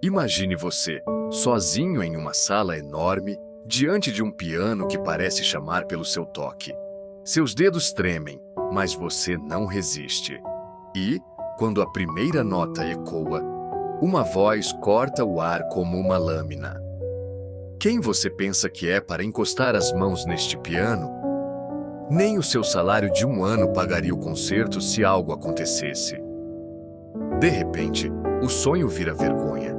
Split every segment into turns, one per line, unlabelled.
Imagine você, sozinho em uma sala enorme, diante de um piano que parece chamar pelo seu toque. Seus dedos tremem, mas você não resiste. E, quando a primeira nota ecoa, uma voz corta o ar como uma lâmina. Quem você pensa que é para encostar as mãos neste piano? Nem o seu salário de um ano pagaria o concerto se algo acontecesse. De repente, o sonho vira vergonha.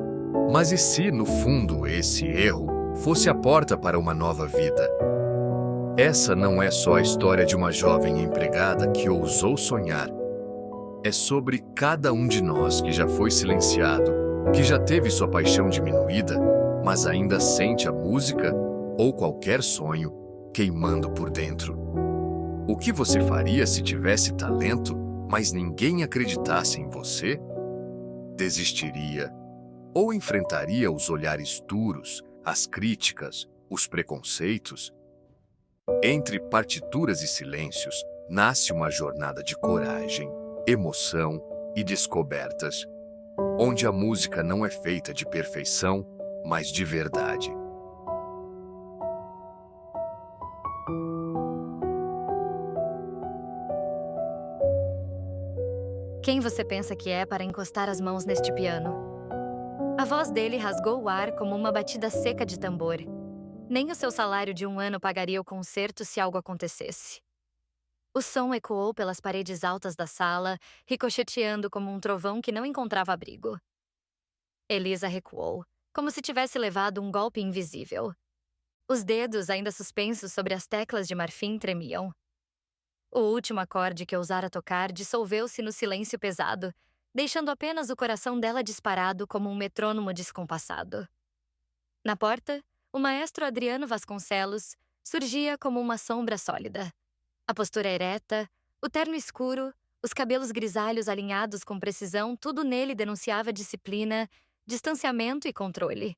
Mas e se, no fundo, esse erro fosse a porta para uma nova vida? Essa não é só a história de uma jovem empregada que ousou sonhar. É sobre cada um de nós que já foi silenciado, que já teve sua paixão diminuída, mas ainda sente a música ou qualquer sonho queimando por dentro. O que você faria se tivesse talento, mas ninguém acreditasse em você? Desistiria? Ou enfrentaria os olhares duros, as críticas, os preconceitos? Entre partituras e silêncios, nasce uma jornada de coragem, emoção e descobertas, onde a música não é feita de perfeição, mas de verdade.
Quem você pensa que é para encostar as mãos neste piano? A voz dele rasgou o ar como uma batida seca de tambor. Nem o seu salário de um ano pagaria o concerto se algo acontecesse. O som ecoou pelas paredes altas da sala, ricocheteando como um trovão que não encontrava abrigo. Elisa recuou, como se tivesse levado um golpe invisível. Os dedos, ainda suspensos sobre as teclas de marfim, tremiam. O último acorde que ousara tocar dissolveu-se no silêncio pesado, deixando apenas o coração dela disparado como um metrônomo descompassado. Na porta, o maestro Adriano Vasconcelos surgia como uma sombra sólida. A postura ereta, o terno escuro, os cabelos grisalhos alinhados com precisão, tudo nele denunciava disciplina, distanciamento e controle.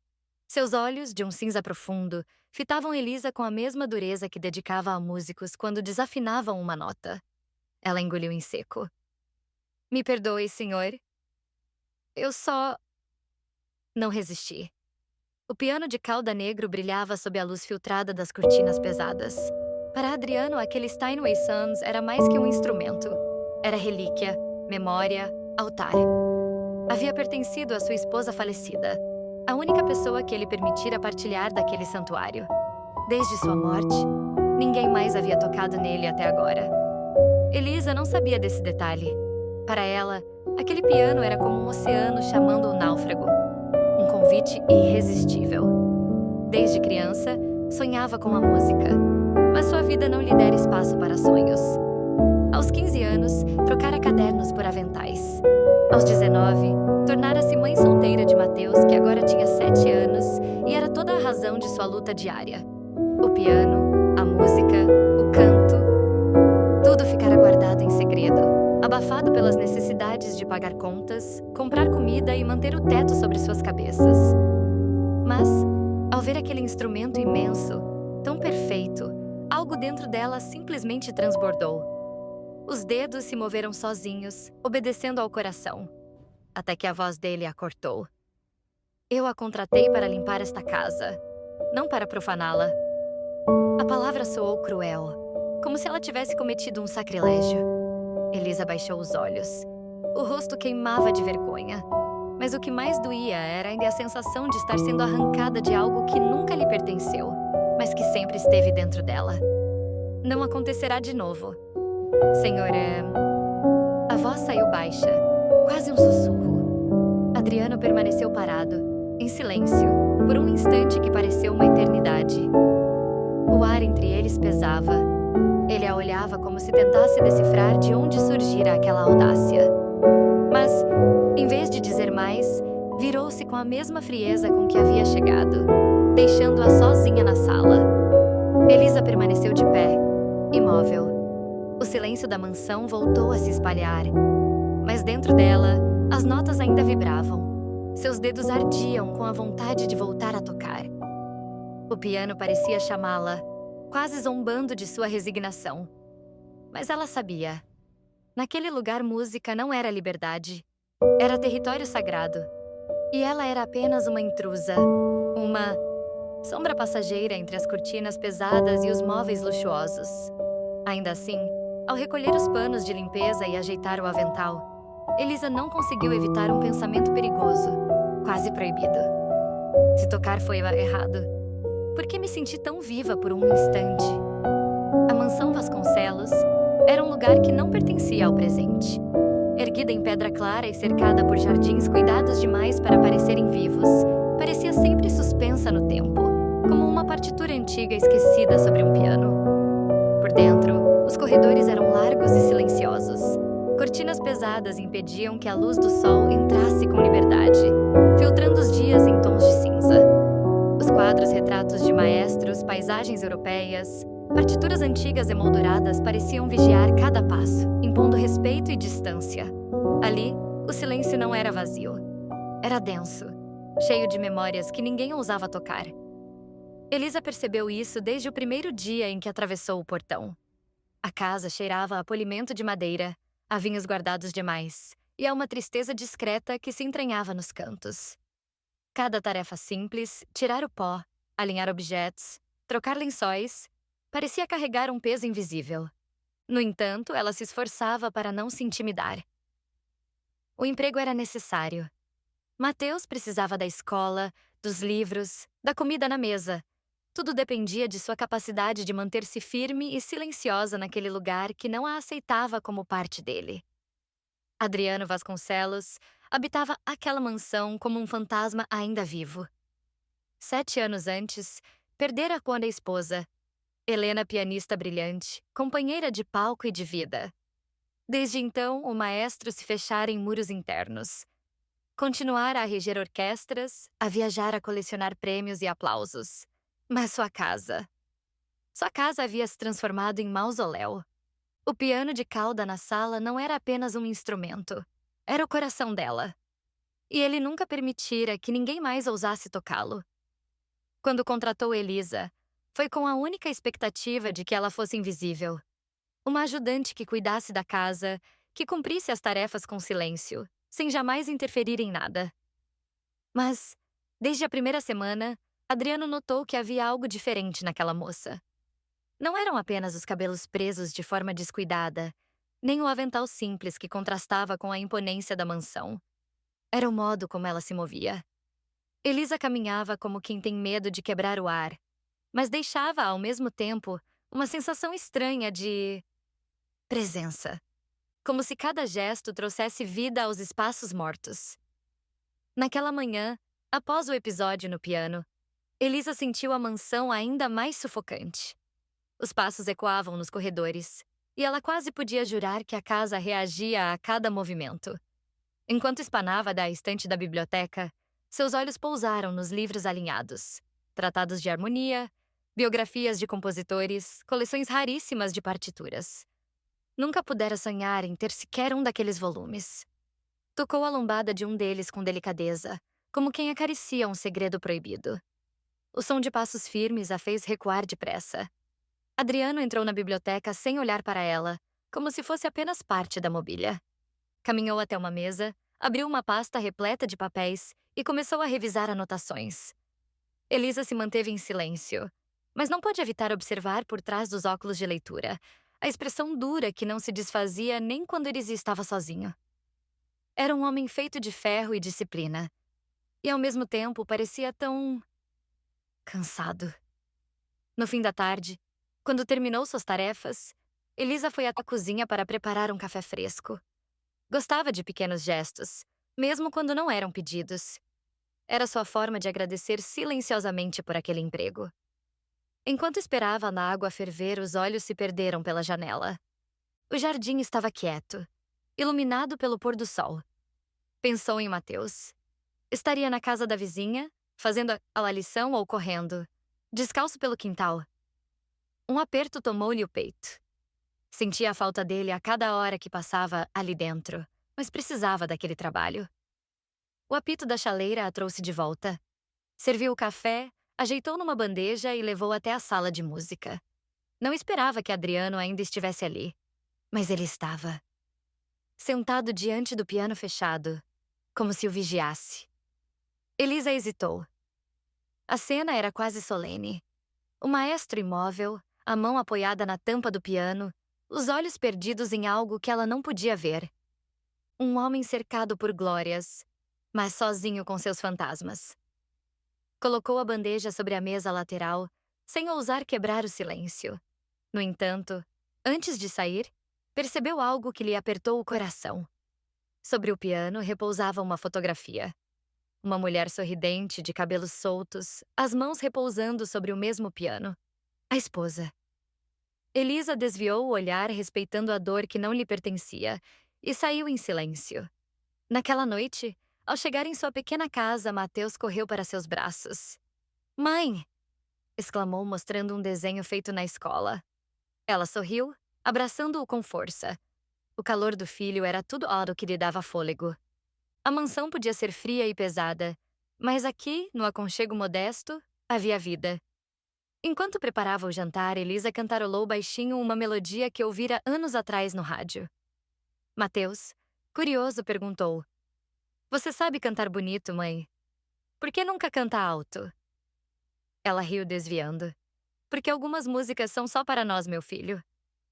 Seus olhos, de um cinza profundo, fitavam Elisa com a mesma dureza que dedicava a músicos quando desafinavam uma nota. Ela engoliu em seco. Me perdoe, senhor. Eu só... Não resisti. O piano de cauda negro brilhava sob a luz filtrada das cortinas pesadas. Para Adriano, aquele Steinway Sons era mais que um instrumento. Era relíquia, memória, altar. Havia pertencido à sua esposa falecida, a única pessoa que ele permitira partilhar daquele santuário. Desde sua morte, ninguém mais havia tocado nele até agora. Elisa não sabia desse detalhe. Para ela, aquele piano era como um oceano chamando o náufrago. Um convite irresistível. Desde criança, sonhava com a música, mas sua vida não lhe dera espaço para sonhos. Aos 15 anos, trocara cadernos por aventais. Aos 19, tornara-se mãe solteira de Mateus, que agora tinha 7 anos e era toda a razão de sua luta diária. O piano, a música, o canto, tudo ficara guardado em segredo, abafado pelas necessidades de pagar contas, comprar comida e manter o teto sobre suas cabeças. Mas, ao ver aquele instrumento imenso, tão perfeito, algo dentro dela simplesmente transbordou. Os dedos se moveram sozinhos, obedecendo ao coração, até que a voz dele a cortou. Eu a contratei para limpar esta casa, não para profaná-la. A palavra soou cruel, como se ela tivesse cometido um sacrilégio. Elisa baixou os olhos. O rosto queimava de vergonha. Mas o que mais doía era ainda a sensação de estar sendo arrancada de algo que nunca lhe pertenceu, mas que sempre esteve dentro dela. Não acontecerá de novo. Senhor, A voz saiu baixa, quase um sussurro. Adriano permaneceu parado, em silêncio, por um instante que pareceu uma eternidade. O ar entre eles pesava. Ele a olhava como se tentasse decifrar de onde surgira aquela audácia. Mas, em vez de dizer mais, virou-se com a mesma frieza com que havia chegado, deixando-a sozinha na sala. Elisa permaneceu de pé, imóvel. O silêncio da mansão voltou a se espalhar, mas dentro dela, as notas ainda vibravam. Seus dedos ardiam com a vontade de voltar a tocar. O piano parecia chamá-la, quase zombando de sua resignação. Mas ela sabia. Naquele lugar, música não era liberdade. Era território sagrado. E ela era apenas uma intrusa, uma sombra passageira entre as cortinas pesadas e os móveis luxuosos. Ainda assim, ao recolher os panos de limpeza e ajeitar o avental, Elisa não conseguiu evitar um pensamento perigoso, quase proibido. Se tocar foi errado, por que me senti tão viva por um instante? A mansão Vasconcelos era um lugar que não pertencia ao presente. Erguida em pedra clara e cercada por jardins cuidados demais para parecerem vivos, parecia sempre suspensa no tempo, como uma partitura antiga esquecida sobre um piano. Por dentro, os corredores eram largos e silenciosos. Cortinas pesadas impediam que a luz do sol entrasse com liberdade, filtrando os dias em tons de cinza. Os quadros retratos de maestros, paisagens europeias, partituras antigas emolduradas pareciam vigiar cada passo, impondo respeito e distância. Ali, o silêncio não era vazio. Era denso, cheio de memórias que ninguém ousava tocar. Elisa percebeu isso desde o primeiro dia em que atravessou o portão. A casa cheirava a polimento de madeira, a vinhos guardados demais, e a uma tristeza discreta que se entranhava nos cantos. Cada tarefa simples, tirar o pó, alinhar objetos, trocar lençóis, parecia carregar um peso invisível. No entanto, ela se esforçava para não se intimidar. O emprego era necessário. Mateus precisava da escola, dos livros, da comida na mesa. Tudo dependia de sua capacidade de manter-se firme e silenciosa naquele lugar que não a aceitava como parte dele. Adriano Vasconcelos habitava aquela mansão como um fantasma ainda vivo. 7 anos antes, perdera quando a esposa, Helena, pianista brilhante, companheira de palco e de vida. Desde então, o maestro se fechara em muros internos. Continuara a reger orquestras, a viajar a colecionar prêmios e aplausos. Mas Sua casa havia se transformado em mausoléu. O piano de cauda na sala não era apenas um instrumento. Era o coração dela. E ele nunca permitira que ninguém mais ousasse tocá-lo. Quando contratou Elisa, foi com a única expectativa de que ela fosse invisível. Uma ajudante que cuidasse da casa, que cumprisse as tarefas com silêncio, sem jamais interferir em nada. Mas, desde a primeira semana, Adriano notou que havia algo diferente naquela moça. Não eram apenas os cabelos presos de forma descuidada, nem o avental simples que contrastava com a imponência da mansão. Era o modo como ela se movia. Elisa caminhava como quem tem medo de quebrar o ar, mas deixava, ao mesmo tempo, uma sensação estranha de presença, como se cada gesto trouxesse vida aos espaços mortos. Naquela manhã, após o episódio no piano, Elisa sentiu a mansão ainda mais sufocante. Os passos ecoavam nos corredores, e ela quase podia jurar que a casa reagia a cada movimento. Enquanto espanava da estante da biblioteca, seus olhos pousaram nos livros alinhados, tratados de harmonia, biografias de compositores, coleções raríssimas de partituras. Nunca pudera sonhar em ter sequer um daqueles volumes. Tocou a lombada de um deles com delicadeza, como quem acaricia um segredo proibido. O som de passos firmes a fez recuar depressa. Adriano entrou na biblioteca sem olhar para ela, como se fosse apenas parte da mobília. Caminhou até uma mesa, abriu uma pasta repleta de papéis e começou a revisar anotações. Elisa se manteve em silêncio, mas não pôde evitar observar por trás dos óculos de leitura a expressão dura que não se desfazia nem quando Elisa estava sozinho. Era um homem feito de ferro e disciplina, e ao mesmo tempo parecia tão cansado. No fim da tarde, quando terminou suas tarefas, Elisa foi à cozinha para preparar um café fresco. Gostava de pequenos gestos, mesmo quando não eram pedidos. Era sua forma de agradecer silenciosamente por aquele emprego. Enquanto esperava na água ferver, os olhos se perderam pela janela. O jardim estava quieto, iluminado pelo pôr do sol. Pensou em Mateus. Estaria na casa da vizinha, fazendo a lição ou correndo, descalço pelo quintal. Um aperto tomou-lhe o peito. Sentia a falta dele a cada hora que passava ali dentro, mas precisava daquele trabalho. O apito da chaleira a trouxe de volta. Serviu o café, ajeitou numa bandeja e levou até a sala de música. Não esperava que Adriano ainda estivesse ali, mas ele estava. Sentado diante do piano fechado, como se o vigiasse. Elisa hesitou. A cena era quase solene. O maestro imóvel, a mão apoiada na tampa do piano, os olhos perdidos em algo que ela não podia ver. Um homem cercado por glórias, mas sozinho com seus fantasmas. Colocou a bandeja sobre a mesa lateral, sem ousar quebrar o silêncio. No entanto, antes de sair, percebeu algo que lhe apertou o coração. Sobre o piano repousava uma fotografia. Uma mulher sorridente, de cabelos soltos, as mãos repousando sobre o mesmo piano. A esposa. Elisa desviou o olhar respeitando a dor que não lhe pertencia e saiu em silêncio. Naquela noite, ao chegar em sua pequena casa, Mateus correu para seus braços. "Mãe!" exclamou, mostrando um desenho feito na escola. Ela sorriu, abraçando-o com força. O calor do filho era tudo o que lhe dava fôlego. A mansão podia ser fria e pesada, mas aqui, no aconchego modesto, havia vida. Enquanto preparava o jantar, Elisa cantarolou baixinho uma melodia que ouvira anos atrás no rádio. Mateus, curioso, perguntou: "Você sabe cantar bonito, mãe? Por que nunca canta alto?" Ela riu, desviando. "Porque algumas músicas são só para nós, meu filho."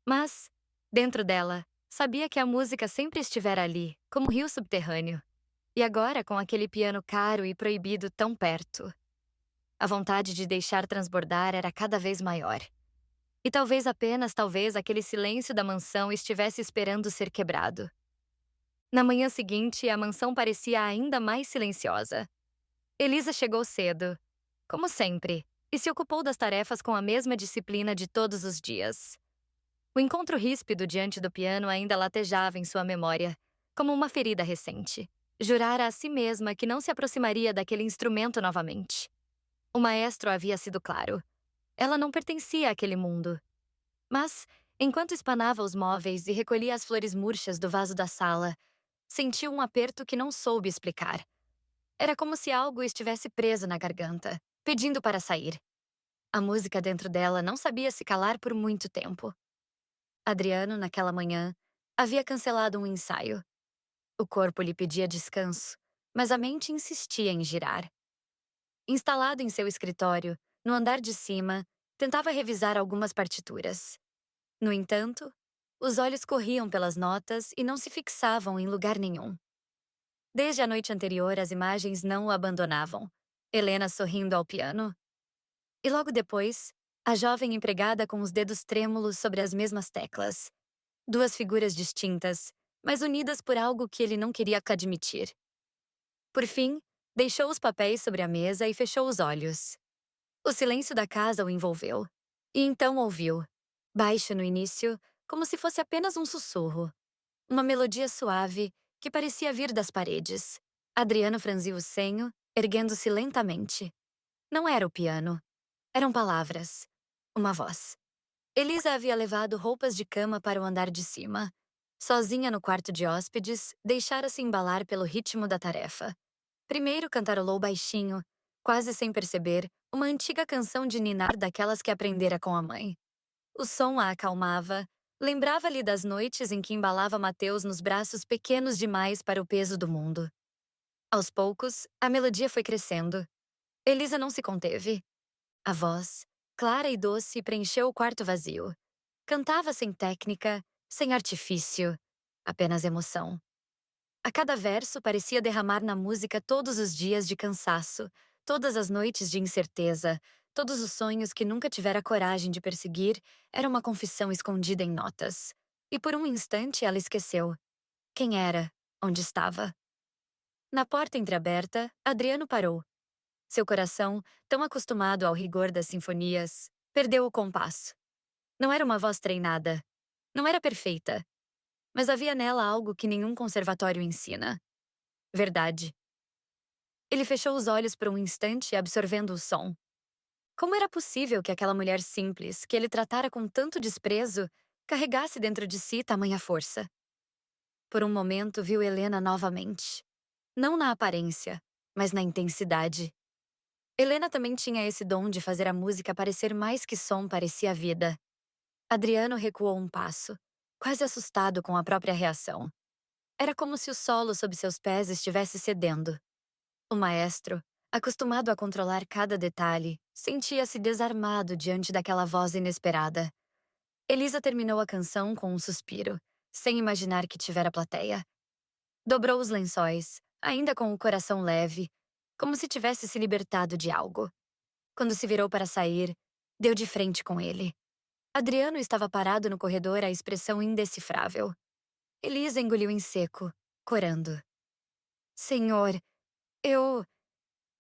Mas, dentro dela, sabia que a música sempre estivera ali, como um rio subterrâneo. E agora, com aquele piano caro e proibido tão perto. A vontade de deixar transbordar era cada vez maior. E talvez apenas, talvez, aquele silêncio da mansão estivesse esperando ser quebrado. Na manhã seguinte, a mansão parecia ainda mais silenciosa. Elisa chegou cedo, como sempre, e se ocupou das tarefas com a mesma disciplina de todos os dias. O encontro ríspido diante do piano ainda latejava em sua memória, como uma ferida recente. Jurara a si mesma que não se aproximaria daquele instrumento novamente. O maestro havia sido claro. Ela não pertencia àquele mundo. Mas, enquanto espanava os móveis e recolhia as flores murchas do vaso da sala, sentiu um aperto que não soube explicar. Era como se algo estivesse preso na garganta, pedindo para sair. A música dentro dela não sabia se calar por muito tempo. Adriano, naquela manhã, havia cancelado um ensaio. O corpo lhe pedia descanso, mas a mente insistia em girar. Instalado em seu escritório, no andar de cima, tentava revisar algumas partituras. No entanto, os olhos corriam pelas notas e não se fixavam em lugar nenhum. Desde a noite anterior, as imagens não o abandonavam. Helena sorrindo ao piano. E logo depois, a jovem empregada com os dedos trêmulos sobre as mesmas teclas. Duas figuras distintas, mas unidas por algo que ele não queria admitir. Por fim, deixou os papéis sobre a mesa e fechou os olhos. O silêncio da casa o envolveu. E então ouviu, baixo no início, como se fosse apenas um sussurro. Uma melodia suave que parecia vir das paredes. Adriano franziu o senho, erguendo-se lentamente. Não era o piano. Eram palavras. Uma voz. Elisa havia levado roupas de cama para o andar de cima. Sozinha no quarto de hóspedes, deixara-se embalar pelo ritmo da tarefa. Primeiro cantarolou baixinho, quase sem perceber, uma antiga canção de ninar daquelas que aprendera com a mãe. O som a acalmava, lembrava-lhe das noites em que embalava Mateus nos braços pequenos demais para o peso do mundo. Aos poucos, a melodia foi crescendo. Elisa não se conteve. A voz, clara e doce, preencheu o quarto vazio. Cantava sem técnica, sem artifício, apenas emoção. A cada verso parecia derramar na música todos os dias de cansaço, todas as noites de incerteza, todos os sonhos que nunca tivera coragem de perseguir, era uma confissão escondida em notas. E por um instante ela esqueceu. Quem era? Onde estava? Na porta entreaberta, Adriano parou. Seu coração, tão acostumado ao rigor das sinfonias, perdeu o compasso. Não era uma voz treinada. Não era perfeita. Mas havia nela algo que nenhum conservatório ensina. Verdade. Ele fechou os olhos por um instante, absorvendo o som. Como era possível que aquela mulher simples, que ele tratara com tanto desprezo, carregasse dentro de si tamanha força? Por um momento viu Helena novamente. Não na aparência, mas na intensidade. Helena também tinha esse dom de fazer a música parecer mais que som parecia vida. Adriano recuou um passo, quase assustado com a própria reação. Era como se o solo sob seus pés estivesse cedendo. O maestro, Acostumado a controlar cada detalhe, sentia-se desarmado diante daquela voz inesperada. Elisa terminou a canção com um suspiro, sem imaginar que tivera plateia. Dobrou os lençóis, ainda com o coração leve, como se tivesse se libertado de algo. Quando se virou para sair, deu de frente com ele. Adriano estava parado no corredor, a expressão indecifrável. Elisa engoliu em seco, corando. Senhor, eu...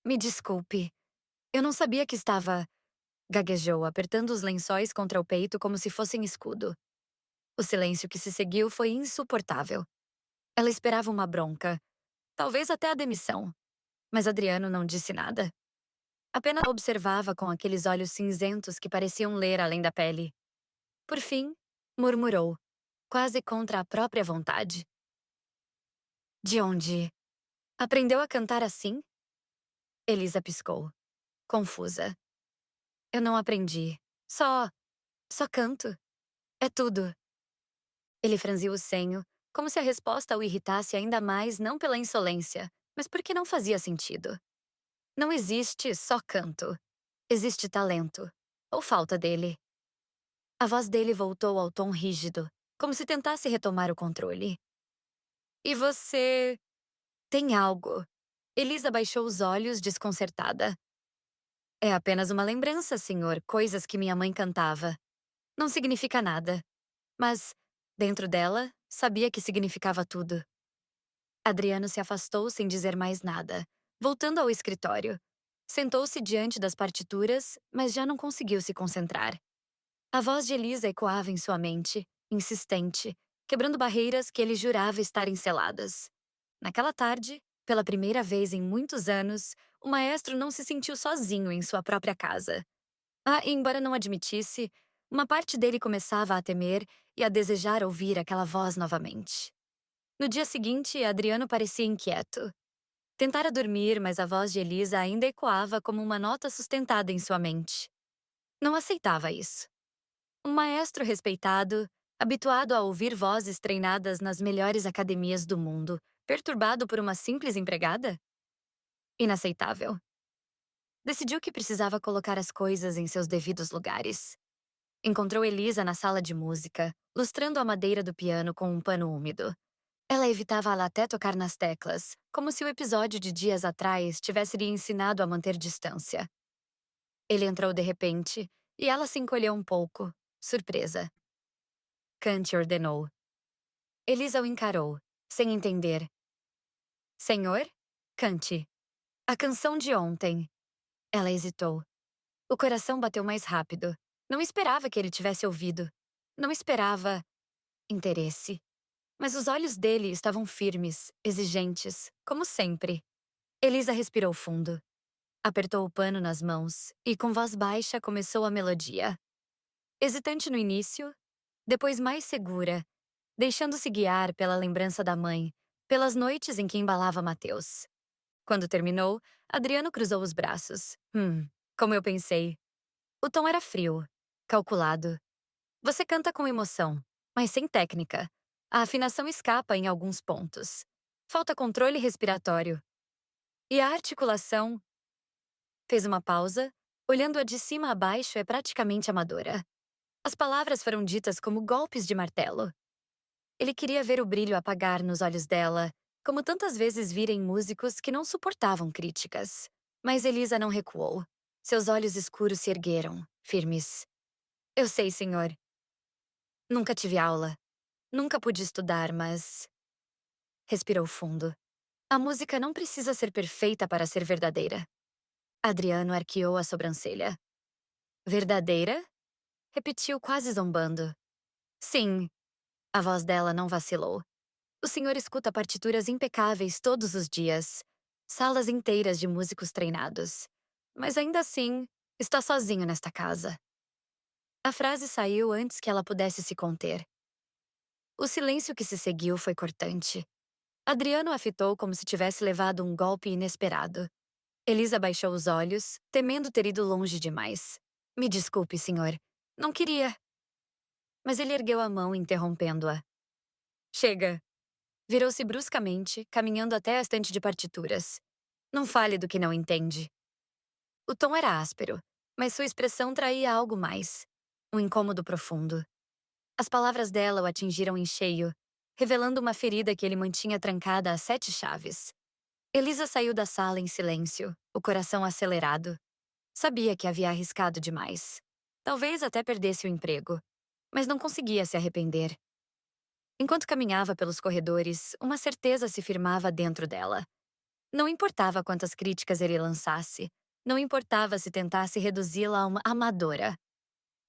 Me desculpe. Eu não sabia que estava... Gaguejou, apertando os lençóis contra o peito como se fossem escudo. O silêncio que se seguiu foi insuportável. Ela esperava uma bronca, talvez até a demissão. Mas Adriano não disse nada. Apenas a observava com aqueles olhos cinzentos que pareciam ler além da pele. Por fim, murmurou, quase contra a própria vontade. De onde? Aprendeu a cantar assim? Elisa piscou, confusa. Eu não aprendi. Só canto. É tudo. Ele franziu o senho, como se a resposta o irritasse ainda mais, não pela insolência, mas porque não fazia sentido. Não existe só canto. Existe talento. Ou falta dele. A voz dele voltou ao tom rígido, como se tentasse retomar o controle. E você... tem algo. Elisa baixou os olhos, desconcertada. É apenas uma lembrança, senhor, coisas que minha mãe cantava. Não significa nada. Mas, dentro dela, sabia que significava tudo. Adriano se afastou sem dizer mais nada, voltando ao escritório. Sentou-se diante das partituras, mas já não conseguiu se concentrar. A voz de Elisa ecoava em sua mente, insistente, quebrando barreiras que ele jurava estarem seladas. Naquela tarde, pela primeira vez em muitos anos, o maestro não se sentiu sozinho em sua própria casa. Embora não admitisse, uma parte dele começava a temer e a desejar ouvir aquela voz novamente. No dia seguinte, Adriano parecia inquieto. Tentara dormir, mas a voz de Elisa ainda ecoava como uma nota sustentada em sua mente. Não aceitava isso. Um maestro respeitado, habituado a ouvir vozes treinadas nas melhores academias do mundo, perturbado por uma simples empregada? Inaceitável. Decidiu que precisava colocar as coisas em seus devidos lugares. Encontrou Elisa na sala de música, lustrando a madeira do piano com um pano úmido. Ela evitava até tocar nas teclas, como se o episódio de dias atrás tivesse lhe ensinado a manter distância. Ele entrou de repente, e ela se encolheu um pouco, surpresa. Cante ordenou. Elisa o encarou, sem entender. Senhor? Cante. A canção de ontem. Ela hesitou. O coração bateu mais rápido. Não esperava que ele tivesse ouvido. Não esperava interesse. Mas os olhos dele estavam firmes, exigentes, como sempre. Elisa respirou fundo. Apertou o pano nas mãos e, com voz baixa, começou a melodia. Hesitante no início, depois mais segura, deixando-se guiar pela lembrança da mãe, pelas noites em que embalava Mateus. Quando terminou, Adriano cruzou os braços. Como eu pensei. O tom era frio, calculado. Você canta com emoção, mas sem técnica. A afinação escapa em alguns pontos. Falta controle respiratório. E a articulação... Fez uma pausa, olhando-a de cima a baixo é praticamente amadora. As palavras foram ditas como golpes de martelo. Ele queria ver o brilho apagar nos olhos dela, como tantas vezes vira em músicos que não suportavam críticas. Mas Elisa não recuou. Seus olhos escuros se ergueram, firmes. Eu sei, senhor. Nunca tive aula. Nunca pude estudar, mas... Respirou fundo. A música não precisa ser perfeita para ser verdadeira. Adriano arqueou a sobrancelha. Verdadeira? Repetiu quase zombando. Sim. A voz dela não vacilou. O senhor escuta partituras impecáveis todos os dias. Salas inteiras de músicos treinados. Mas ainda assim, está sozinho nesta casa. A frase saiu antes que ela pudesse se conter. O silêncio que se seguiu foi cortante. Adriano a fitou como se tivesse levado um golpe inesperado. Elisa baixou os olhos, temendo ter ido longe demais. Me desculpe, senhor. Não queria. Mas ele ergueu a mão, interrompendo-a. Chega. Virou-se bruscamente, caminhando até a estante de partituras. Não fale do que não entende. O tom era áspero, mas sua expressão traía algo mais. Um incômodo profundo. As palavras dela o atingiram em cheio, revelando uma ferida que ele mantinha trancada a 7 chaves. Elisa saiu da sala em silêncio, o coração acelerado. Sabia que havia arriscado demais. Talvez até perdesse o emprego, mas não conseguia se arrepender. Enquanto caminhava pelos corredores, uma certeza se firmava dentro dela. Não importava quantas críticas ele lançasse, não importava se tentasse reduzi-la a uma amadora.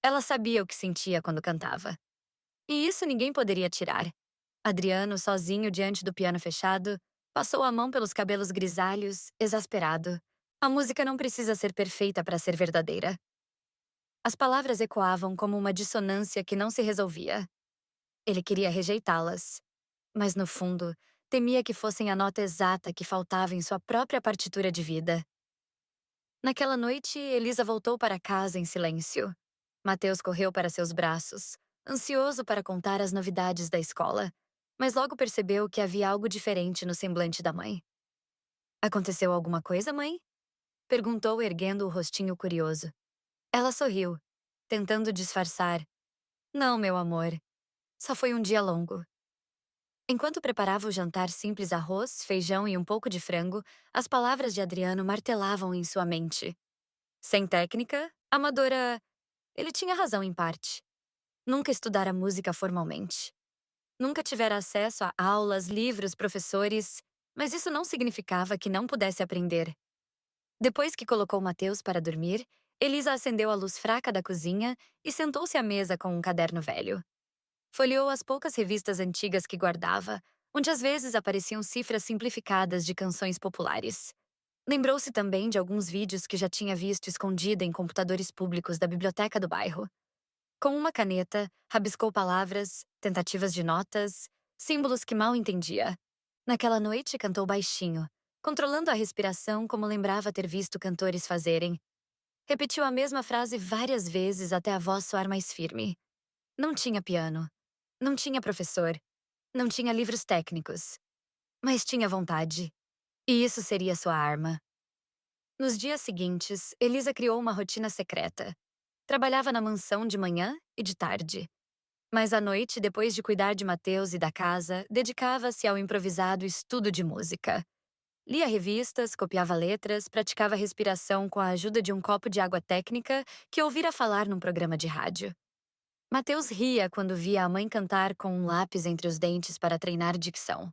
Ela sabia o que sentia quando cantava. E isso ninguém poderia tirar. Adriano, sozinho diante do piano fechado, passou a mão pelos cabelos grisalhos, exasperado. A música não precisa ser perfeita para ser verdadeira. As palavras ecoavam como uma dissonância que não se resolvia. Ele queria rejeitá-las, mas no fundo, temia que fossem a nota exata que faltava em sua própria partitura de vida. Naquela noite, Elisa voltou para casa em silêncio. Mateus correu para seus braços, ansioso para contar as novidades da escola, mas logo percebeu que havia algo diferente no semblante da mãe. Aconteceu alguma coisa, mãe? Perguntou, erguendo o rostinho curioso. Ela sorriu, tentando disfarçar. Não, meu amor. Só foi um dia longo. Enquanto preparava o jantar simples arroz, feijão e um pouco de frango, as palavras de Adriano martelavam em sua mente. Sem técnica, amadora. Ele tinha razão em parte. Nunca estudara música formalmente. Nunca tivera acesso a aulas, livros, professores, mas isso não significava que não pudesse aprender. Depois que colocou Mateus para dormir, Elisa acendeu a luz fraca da cozinha e sentou-se à mesa com um caderno velho. Folheou as poucas revistas antigas que guardava, onde às vezes apareciam cifras simplificadas de canções populares. Lembrou-se também de alguns vídeos que já tinha visto escondida em computadores públicos da biblioteca do bairro. Com uma caneta, rabiscou palavras, tentativas de notas, símbolos que mal entendia. Naquela noite, cantou baixinho, controlando a respiração como lembrava ter visto cantores fazerem. Repetiu a mesma frase várias vezes até a voz soar mais firme. Não tinha piano. Não tinha professor. Não tinha livros técnicos. Mas tinha vontade. E isso seria sua arma. Nos dias seguintes, Elisa criou uma rotina secreta. Trabalhava na mansão de manhã e de tarde. Mas à noite, depois de cuidar de Mateus e da casa, dedicava-se ao improvisado estudo de música. Lia revistas, copiava letras, praticava respiração com a ajuda de um copo de água técnica que ouvira falar num programa de rádio. Mateus ria quando via a mãe cantar com um lápis entre os dentes para treinar dicção.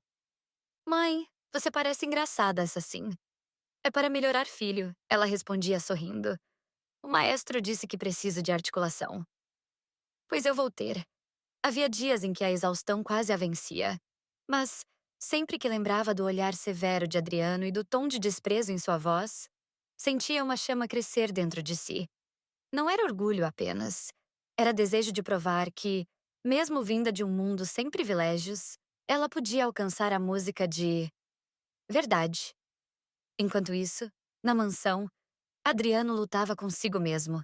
Mãe, você parece engraçada assim. É para melhorar filho, ela respondia sorrindo. O maestro disse que preciso de articulação. Pois eu vou ter. Havia dias em que a exaustão quase a vencia. Mas, sempre que lembrava do olhar severo de Adriano e do tom de desprezo em sua voz, sentia uma chama crescer dentro de si. Não era orgulho apenas. Era desejo de provar que, mesmo vinda de um mundo sem privilégios, ela podia alcançar a música de verdade. Enquanto isso, na mansão, Adriano lutava consigo mesmo.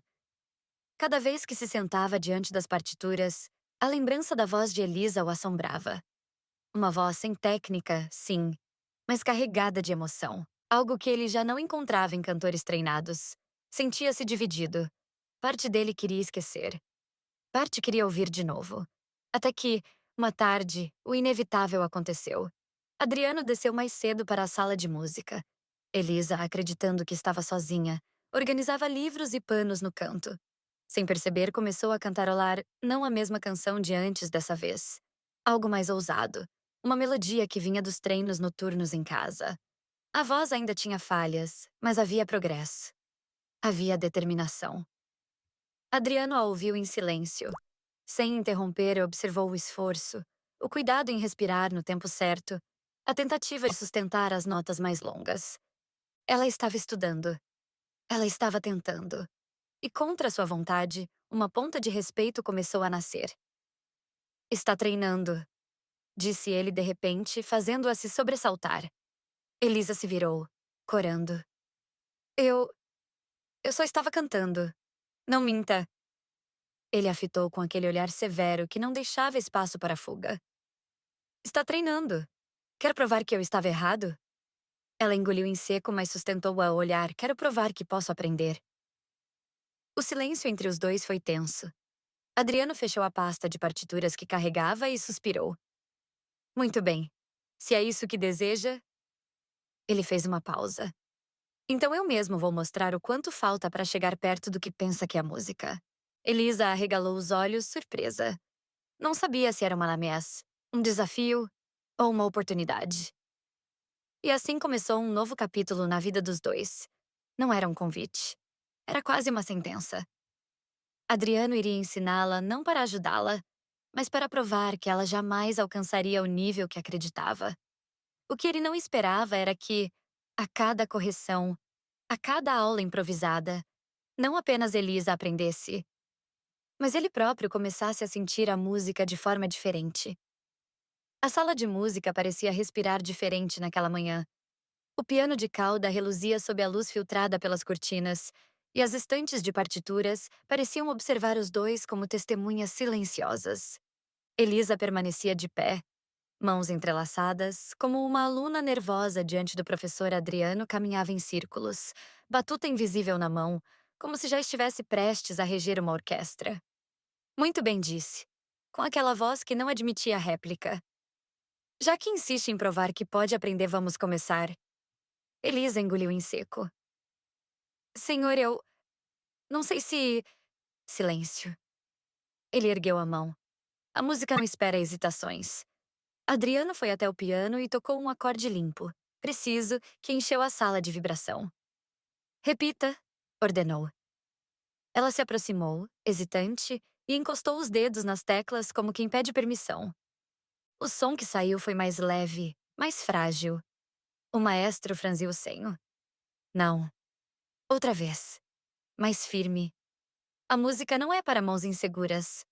Cada vez que se sentava diante das partituras, a lembrança da voz de Elisa o assombrava. Uma voz sem técnica, sim, mas carregada de emoção. Algo que ele já não encontrava em cantores treinados. Sentia-se dividido. Parte dele queria esquecer. Parte queria ouvir de novo. Até que, uma tarde, o inevitável aconteceu. Adriano desceu mais cedo para a sala de música. Elisa, acreditando que estava sozinha, organizava livros e panos no canto. Sem perceber, começou a cantarolar não a mesma canção de antes dessa vez. Algo mais ousado. Uma melodia que vinha dos treinos noturnos em casa. A voz ainda tinha falhas, mas havia progresso. Havia determinação. Adriano a ouviu em silêncio. Sem interromper, observou o esforço, o cuidado em respirar no tempo certo, a tentativa de sustentar as notas mais longas. Ela estava estudando. Ela estava tentando. E contra sua vontade, uma ponta de respeito começou a nascer. Está treinando, disse ele de repente, fazendo-a se sobressaltar. Elisa se virou, corando. Eu só estava cantando. Não minta. Ele a fitou com aquele olhar severo que não deixava espaço para fuga. Está treinando. Quer provar que eu estava errado? Ela engoliu em seco, mas sustentou a olhar. Quero provar que posso aprender. O silêncio entre os dois foi tenso. Adriano fechou a pasta de partituras que carregava e suspirou. Muito bem. Se é isso que deseja... Ele fez uma pausa. Então eu mesmo vou mostrar o quanto falta para chegar perto do que pensa que é música. Elisa arregalou os olhos, surpresa. Não sabia se era uma lamés, um desafio ou uma oportunidade. E assim começou um novo capítulo na vida dos dois. Não era um convite. Era quase uma sentença. Adriano iria ensiná-la não para ajudá-la, mas para provar que ela jamais alcançaria o nível que acreditava. O que ele não esperava era que, a cada correção, a cada aula improvisada, não apenas Elisa aprendesse, mas ele próprio começasse a sentir a música de forma diferente. A sala de música parecia respirar diferente naquela manhã. O piano de cauda reluzia sob a luz filtrada pelas cortinas, e as estantes de partituras pareciam observar os dois como testemunhas silenciosas. Elisa permanecia de pé, mãos entrelaçadas, como uma aluna nervosa diante do professor Adriano caminhava em círculos, batuta invisível na mão, como se já estivesse prestes a reger uma orquestra. Muito bem disse, com aquela voz que não admitia réplica. Já que insiste em provar que pode aprender, vamos começar. Elisa engoliu em seco. Senhor, eu... não sei se... Silêncio. Ele ergueu a mão. A música não espera hesitações. Adriano foi até o piano e tocou um acorde limpo, preciso, que encheu a sala de vibração. Repita, ordenou. Ela se aproximou, hesitante, e encostou os dedos nas teclas como quem pede permissão. O som que saiu foi mais leve, mais frágil. O maestro franziu o senho. Não. Outra vez. Mais firme. A música não é para mãos inseguras.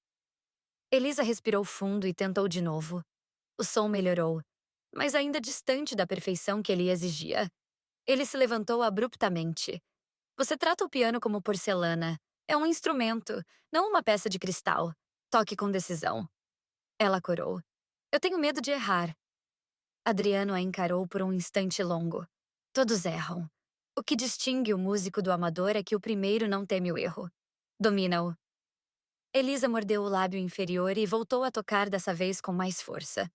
Elisa respirou fundo e tentou de novo. O som melhorou, mas ainda distante da perfeição que ele exigia. Ele se levantou abruptamente. Você trata o piano como porcelana. É um instrumento, não uma peça de cristal. Toque com decisão. Ela corou. Eu tenho medo de errar. Adriano a encarou por um instante longo. Todos erram. O que distingue o músico do amador é que o primeiro não teme o erro. Domina-o. Elisa mordeu o lábio inferior e voltou a tocar dessa vez com mais força.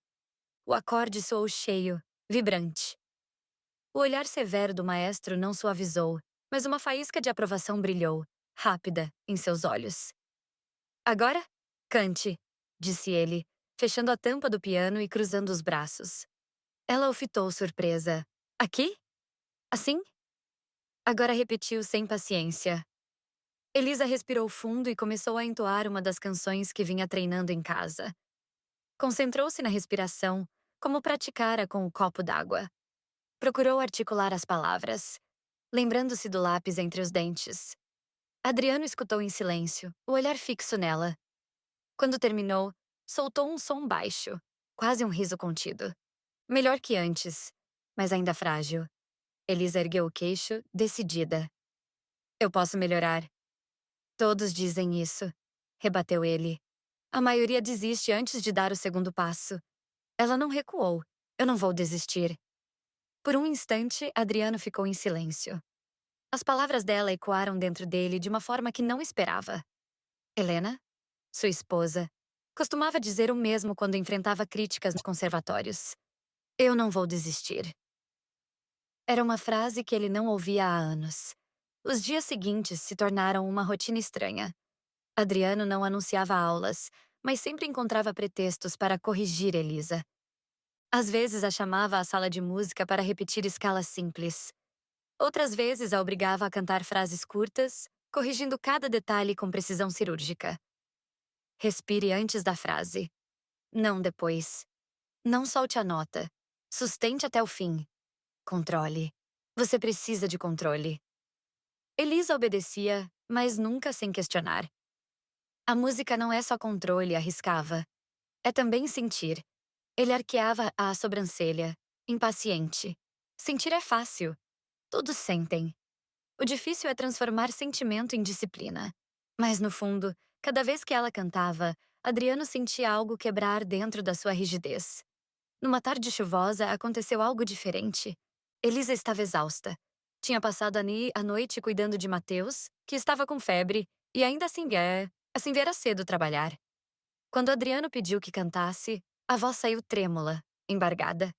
O acorde soou cheio, vibrante. O olhar severo do maestro não suavizou, mas uma faísca de aprovação brilhou, rápida, em seus olhos. Agora, cante, disse ele, fechando a tampa do piano e cruzando os braços. Ela o fitou surpresa. Aqui? Assim? Agora repetiu sem paciência. Elisa respirou fundo e começou a entoar uma das canções que vinha treinando em casa. Concentrou-se na respiração, como praticara com o copo d'água. Procurou articular as palavras, lembrando-se do lápis entre os dentes. Adriano escutou em silêncio, o olhar fixo nela. Quando terminou, soltou um som baixo, quase um riso contido. Melhor que antes, mas ainda frágil. Elisa ergueu o queixo, decidida. Eu posso melhorar. Todos dizem isso, rebateu ele. A maioria desiste antes de dar o segundo passo. Ela não recuou. Eu não vou desistir. Por um instante, Adriano ficou em silêncio. As palavras dela ecoaram dentro dele de uma forma que não esperava. Helena, sua esposa, costumava dizer o mesmo quando enfrentava críticas nos conservatórios. Eu não vou desistir. Era uma frase que ele não ouvia há anos. Os dias seguintes se tornaram uma rotina estranha. Adriano não anunciava aulas, mas sempre encontrava pretextos para corrigir Elisa. Às vezes a chamava à sala de música para repetir escalas simples. Outras vezes a obrigava a cantar frases curtas, corrigindo cada detalhe com precisão cirúrgica. Respire antes da frase. Não depois. Não solte a nota. Sustente até o fim. Controle. Você precisa de controle. Elisa obedecia, mas nunca sem questionar. A música não é só controle, arriscava. É também sentir. Ele arqueava a sobrancelha, impaciente. Sentir é fácil. Todos sentem. O difícil é transformar sentimento em disciplina. Mas, no fundo, cada vez que ela cantava, Adriano sentia algo quebrar dentro da sua rigidez. Numa tarde chuvosa, aconteceu algo diferente. Elisa estava exausta. Tinha passado a noite cuidando de Mateus, que estava com febre, e ainda assim viera cedo trabalhar. Quando Adriano pediu que cantasse, a voz saiu trêmula, embargada.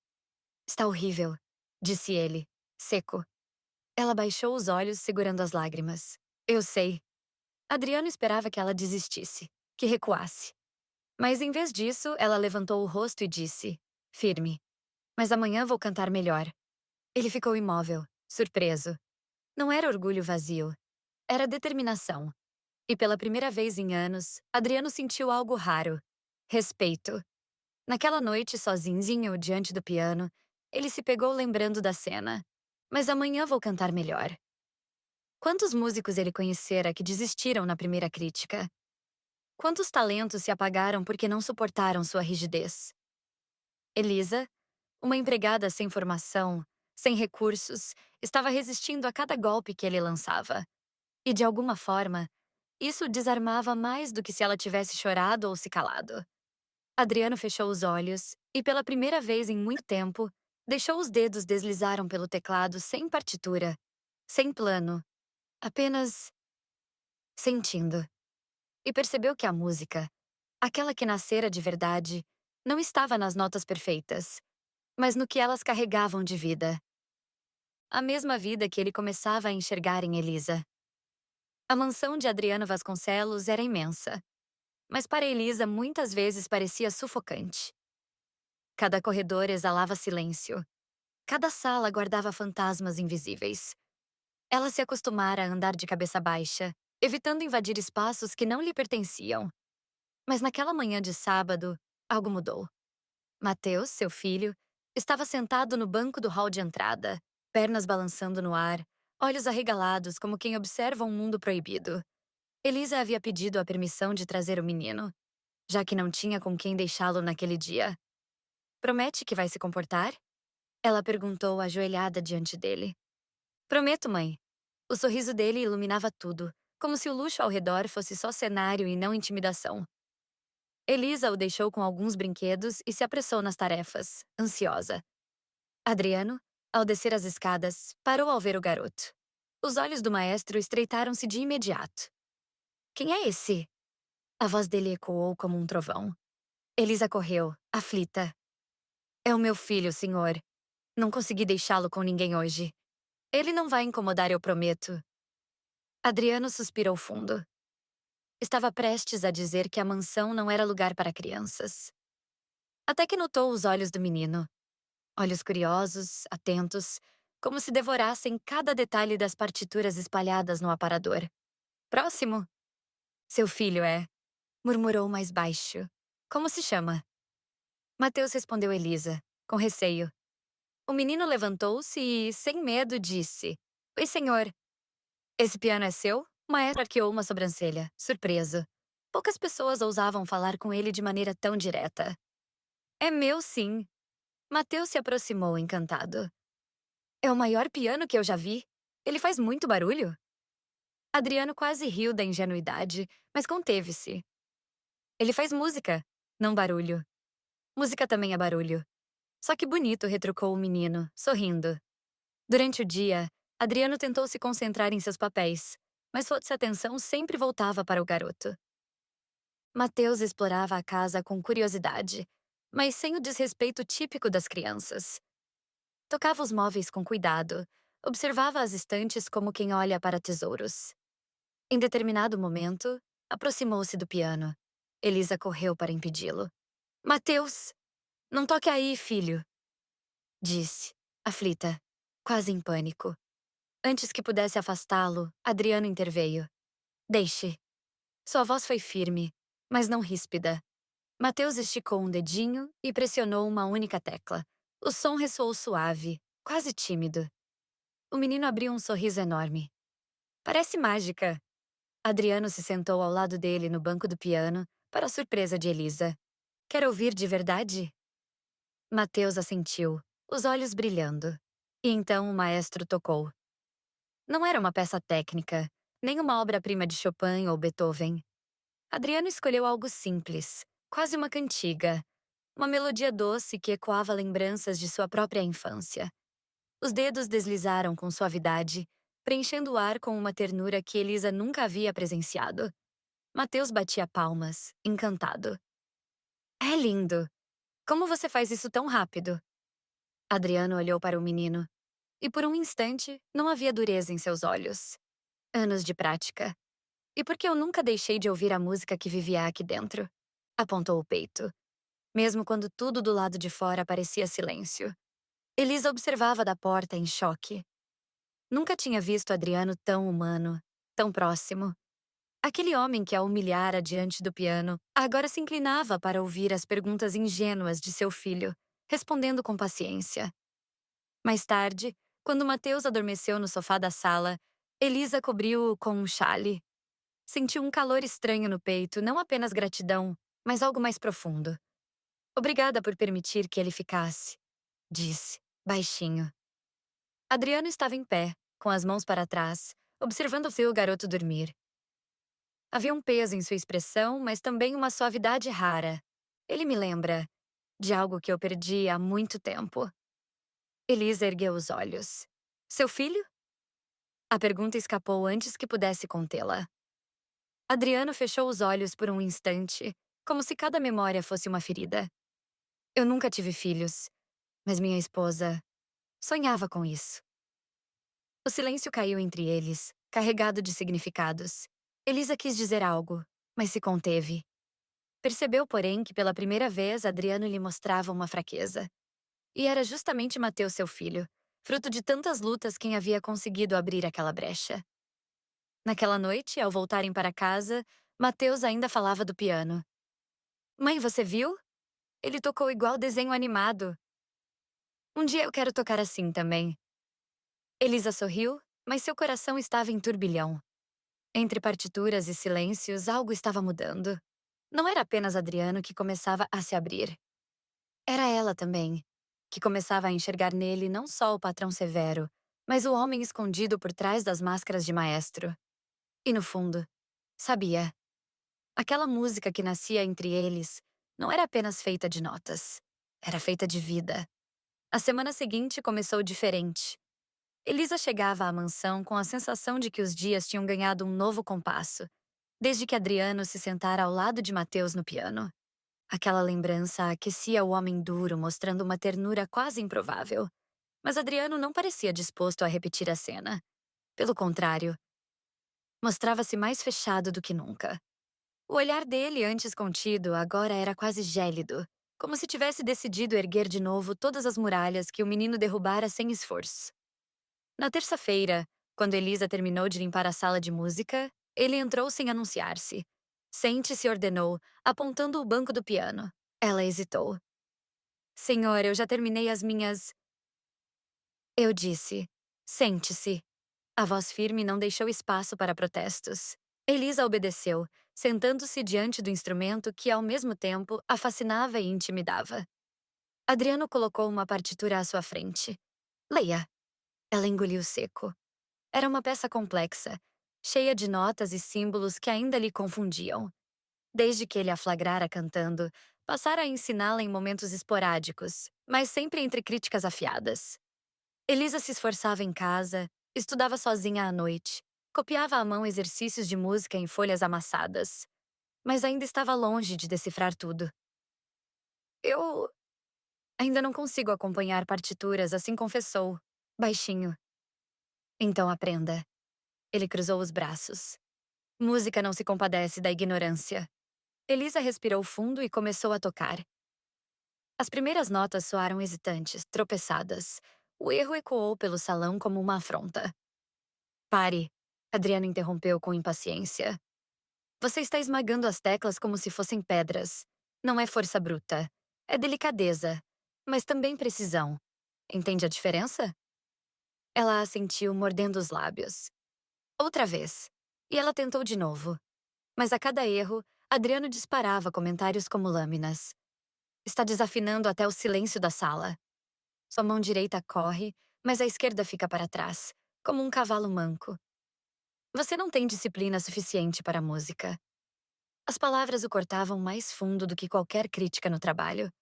Está horrível, disse ele, seco. Ela baixou os olhos, segurando as lágrimas. Eu sei. Adriano esperava que ela desistisse, que recuasse. Mas em vez disso, ela levantou o rosto e disse, firme: Mas amanhã vou cantar melhor. Ele ficou imóvel, surpreso. Não era orgulho vazio. Era determinação. E pela primeira vez em anos, Adriano sentiu algo raro. Respeito. Naquela noite, sozinho, diante do piano, ele se pegou lembrando da cena. Mas amanhã vou cantar melhor. Quantos músicos ele conhecera que desistiram na primeira crítica? Quantos talentos se apagaram porque não suportaram sua rigidez? Elisa, uma empregada sem formação, sem recursos, estava resistindo a cada golpe que ele lançava. E, de alguma forma, isso desarmava mais do que se ela tivesse chorado ou se calado. Adriano fechou os olhos e, pela primeira vez em muito tempo, deixou os dedos deslizaram pelo teclado sem partitura, sem plano, apenas sentindo. E percebeu que a música, aquela que nascera de verdade, não estava nas notas perfeitas, mas no que elas carregavam de vida. A mesma vida que ele começava a enxergar em Elisa. A mansão de Adriano Vasconcelos era imensa, mas para Elisa muitas vezes parecia sufocante. Cada corredor exalava silêncio. Cada sala guardava fantasmas invisíveis. Ela se acostumara a andar de cabeça baixa, evitando invadir espaços que não lhe pertenciam. Mas naquela manhã de sábado, algo mudou. Mateus, seu filho, estava sentado no banco do hall de entrada, pernas balançando no ar, olhos arregalados como quem observa um mundo proibido. Elisa havia pedido a permissão de trazer o menino, já que não tinha com quem deixá-lo naquele dia. Promete que vai se comportar? Ela perguntou ajoelhada diante dele. Prometo, mãe. O sorriso dele iluminava tudo, como se o luxo ao redor fosse só cenário e não intimidação. Elisa o deixou com alguns brinquedos e se apressou nas tarefas, ansiosa. Adriano, ao descer as escadas, parou ao ver o garoto. Os olhos do maestro estreitaram-se de imediato. Quem é esse? A voz dele ecoou como um trovão. Elisa correu, aflita. É o meu filho, senhor. Não consegui deixá-lo com ninguém hoje. Ele não vai incomodar, eu prometo. Adriano suspirou fundo. Estava prestes a dizer que a mansão não era lugar para crianças. Até que notou os olhos do menino. Olhos curiosos, atentos, como se devorassem cada detalhe das partituras espalhadas no aparador. Próximo? Seu filho é, murmurou mais baixo. Como se chama? Mateus respondeu Elisa, com receio. O menino levantou-se e, sem medo, disse: Oi, senhor. Esse piano é seu? O maestro arqueou uma sobrancelha, surpreso. Poucas pessoas ousavam falar com ele de maneira tão direta. É meu, sim. Mateus se aproximou, encantado. É o maior piano que eu já vi. Ele faz muito barulho. Adriano quase riu da ingenuidade, mas conteve-se. Ele faz música, não barulho. Música também é barulho. Só que bonito, retrucou o menino, sorrindo. Durante o dia, Adriano tentou se concentrar em seus papéis, mas sua atenção sempre voltava para o garoto. Mateus explorava a casa com curiosidade, mas sem o desrespeito típico das crianças. Tocava os móveis com cuidado, observava as estantes como quem olha para tesouros. Em determinado momento, aproximou-se do piano. Elisa correu para impedi-lo. Mateus! Não toque aí, filho! Disse, aflita, quase em pânico. Antes que pudesse afastá-lo, Adriano interveio. Deixe. Sua voz foi firme, mas não ríspida. Mateus esticou um dedinho e pressionou uma única tecla. O som ressoou suave, quase tímido. O menino abriu um sorriso enorme. Parece mágica. Adriano se sentou ao lado dele no banco do piano, para a surpresa de Elisa. Quer ouvir de verdade? Mateus assentiu, os olhos brilhando. E então o maestro tocou. Não era uma peça técnica, nem uma obra-prima de Chopin ou Beethoven. Adriano escolheu algo simples, quase uma cantiga, uma melodia doce que ecoava lembranças de sua própria infância. Os dedos deslizaram com suavidade, preenchendo o ar com uma ternura que Elisa nunca havia presenciado. Mateus batia palmas, encantado. É lindo! Como você faz isso tão rápido? Adriano olhou para o menino, e por um instante não havia dureza em seus olhos. Anos de prática. E porque eu nunca deixei de ouvir a música que vivia aqui dentro? Apontou o peito, mesmo quando tudo do lado de fora parecia silêncio. Elisa observava da porta em choque. Nunca tinha visto Adriano tão humano, tão próximo. Aquele homem que a humilhara diante do piano agora se inclinava para ouvir as perguntas ingênuas de seu filho, respondendo com paciência. Mais tarde, quando Mateus adormeceu no sofá da sala, Elisa cobriu-o com um xale. Sentiu um calor estranho no peito, não apenas gratidão, mas algo mais profundo. Obrigada por permitir que ele ficasse, disse, baixinho. Adriano estava em pé, com as mãos para trás, observando seu garoto dormir. Havia um peso em sua expressão, mas também uma suavidade rara. Ele me lembra de algo que eu perdi há muito tempo. Elisa ergueu os olhos. Seu filho? A pergunta escapou antes que pudesse contê-la. Adriano fechou os olhos por um instante, como se cada memória fosse uma ferida. Eu nunca tive filhos, mas minha esposa sonhava com isso. O silêncio caiu entre eles, carregado de significados. Elisa quis dizer algo, mas se conteve. Percebeu, porém, que pela primeira vez Adriano lhe mostrava uma fraqueza. E era justamente Mateus, seu filho, fruto de tantas lutas quem havia conseguido abrir aquela brecha. Naquela noite, ao voltarem para casa, Mateus ainda falava do piano. Mãe, você viu? Ele tocou igual desenho animado. Um dia eu quero tocar assim também. Elisa sorriu, mas seu coração estava em turbilhão. Entre partituras e silêncios, algo estava mudando. Não era apenas Adriano que começava a se abrir. Era ela também, que começava a enxergar nele não só o patrão severo, mas o homem escondido por trás das máscaras de maestro. E no fundo, sabia. Aquela música que nascia entre eles não era apenas feita de notas. Era feita de vida. A semana seguinte começou diferente. Elisa chegava à mansão com a sensação de que os dias tinham ganhado um novo compasso, desde que Adriano se sentara ao lado de Mateus no piano. Aquela lembrança aquecia o homem duro, mostrando uma ternura quase improvável. Mas Adriano não parecia disposto a repetir a cena. Pelo contrário, mostrava-se mais fechado do que nunca. O olhar dele, antes contido, agora era quase gélido, como se tivesse decidido erguer de novo todas as muralhas que o menino derrubara sem esforço. Na terça-feira, quando Elisa terminou de limpar a sala de música, ele entrou sem anunciar-se. Sente-se, ordenou, apontando o banco do piano. Ela hesitou. Senhor, eu já terminei as minhas... Eu disse. Sente-se. A voz firme não deixou espaço para protestos. Elisa obedeceu, sentando-se diante do instrumento que, ao mesmo tempo, a fascinava e intimidava. Adriano colocou uma partitura à sua frente. Leia. Ela engoliu seco. Era uma peça complexa, cheia de notas e símbolos que ainda lhe confundiam. Desde que ele a flagrara cantando, passara a ensiná-la em momentos esporádicos, mas sempre entre críticas afiadas. Elisa se esforçava em casa, estudava sozinha à noite, copiava à mão exercícios de música em folhas amassadas, mas ainda estava longe de decifrar tudo. Eu ainda não consigo acompanhar partituras, assim confessou, baixinho. Então aprenda. Ele cruzou os braços. Música não se compadece da ignorância. Elisa respirou fundo e começou a tocar. As primeiras notas soaram hesitantes, tropeçadas. O erro ecoou pelo salão como uma afronta. Pare, Adriano interrompeu com impaciência. Você está esmagando as teclas como se fossem pedras. Não é força bruta. É delicadeza, mas também precisão. Entende a diferença? Ela assentiu, mordendo os lábios. Outra vez. E ela tentou de novo. Mas a cada erro, Adriano disparava comentários como lâminas. Está desafinando até o silêncio da sala. Sua mão direita corre, mas a esquerda fica para trás, como um cavalo manco. Você não tem disciplina suficiente para a música. As palavras o cortavam mais fundo do que qualquer crítica no trabalho.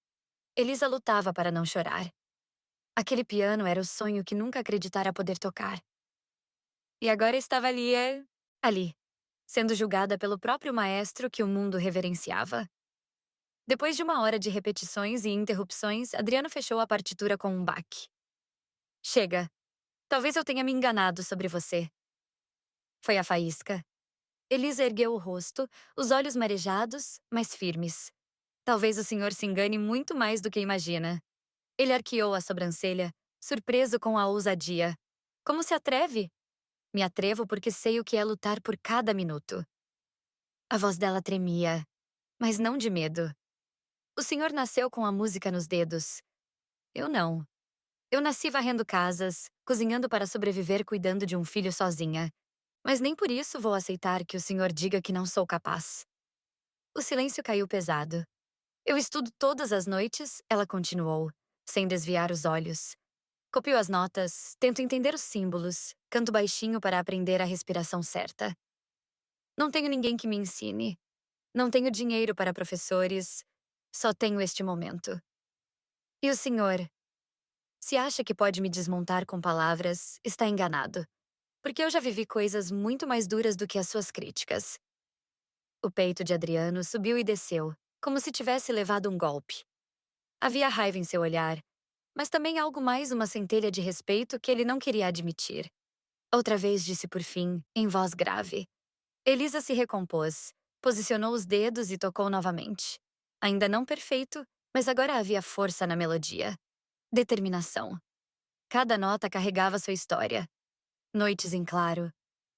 Elisa lutava para não chorar. Aquele piano era o sonho que nunca acreditara poder tocar. E agora estava ali, sendo julgada pelo próprio maestro que o mundo reverenciava. Depois de uma hora de repetições e interrupções, Adriano fechou a partitura com um baque. Chega. Talvez eu tenha me enganado sobre você. Foi a faísca. Elisa ergueu o rosto, os olhos marejados, mas firmes. Talvez o senhor se engane muito mais do que imagina. Ele arqueou a sobrancelha, surpreso com a ousadia. Como se atreve? Me atrevo porque sei o que é lutar por cada minuto. A voz dela tremia, mas não de medo. O senhor nasceu com a música nos dedos. Eu não. Eu nasci varrendo casas, cozinhando para sobreviver cuidando de um filho sozinha. Mas nem por isso vou aceitar que o senhor diga que não sou capaz. O silêncio caiu pesado. Eu estudo todas as noites, ela continuou, sem desviar os olhos. Copio as notas, tento entender os símbolos, canto baixinho para aprender a respiração certa. Não tenho ninguém que me ensine. Não tenho dinheiro para professores. Só tenho este momento. E o senhor? Se acha que pode me desmontar com palavras, está enganado. Porque eu já vivi coisas muito mais duras do que as suas críticas. O peito de Adriano subiu e desceu, como se tivesse levado um golpe. Havia raiva em seu olhar, mas também algo mais uma centelha de respeito que ele não queria admitir. Outra vez disse por fim, em voz grave. Elisa se recompôs, posicionou os dedos e tocou novamente. Ainda não perfeito, mas agora havia força na melodia. Determinação. Cada nota carregava sua história. Noites em claro,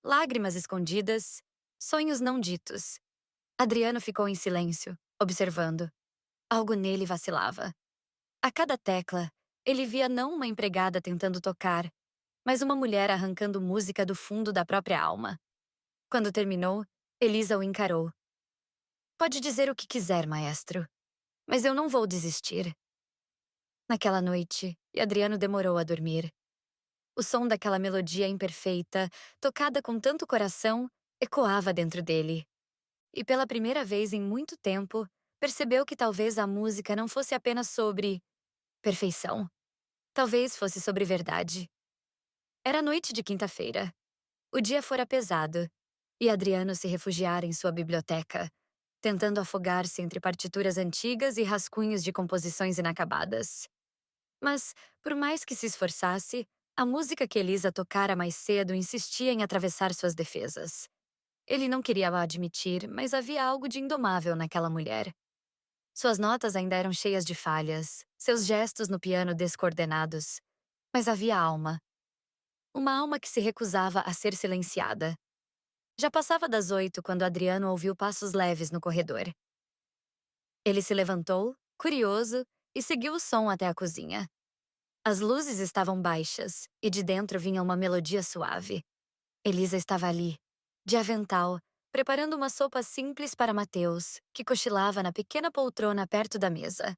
lágrimas escondidas, sonhos não ditos. Adriano ficou em silêncio, observando. Algo nele vacilava. A cada tecla, ele via não uma empregada tentando tocar, mas uma mulher arrancando música do fundo da própria alma. Quando terminou, Elisa o encarou. Pode dizer o que quiser, maestro, mas eu não vou desistir. Naquela noite, Adriano demorou a dormir. O som daquela melodia imperfeita, tocada com tanto coração, ecoava dentro dele. E pela primeira vez em muito tempo, percebeu que talvez a música não fosse apenas sobre perfeição. Talvez fosse sobre verdade. Era noite de quinta-feira. O dia fora pesado, e Adriano se refugiara em sua biblioteca, tentando afogar-se entre partituras antigas e rascunhos de composições inacabadas. Mas, por mais que se esforçasse, a música que Elisa tocara mais cedo insistia em atravessar suas defesas. Ele não queria admitir, mas havia algo de indomável naquela mulher. Suas notas ainda eram cheias de falhas, seus gestos no piano descoordenados. Mas havia alma. Uma alma que se recusava a ser silenciada. Já passava das 8 quando Adriano ouviu passos leves no corredor. Ele se levantou, curioso, e seguiu o som até a cozinha. As luzes estavam baixas, e de dentro vinha uma melodia suave. Elisa estava ali, de avental, preparando uma sopa simples para Mateus, que cochilava na pequena poltrona perto da mesa.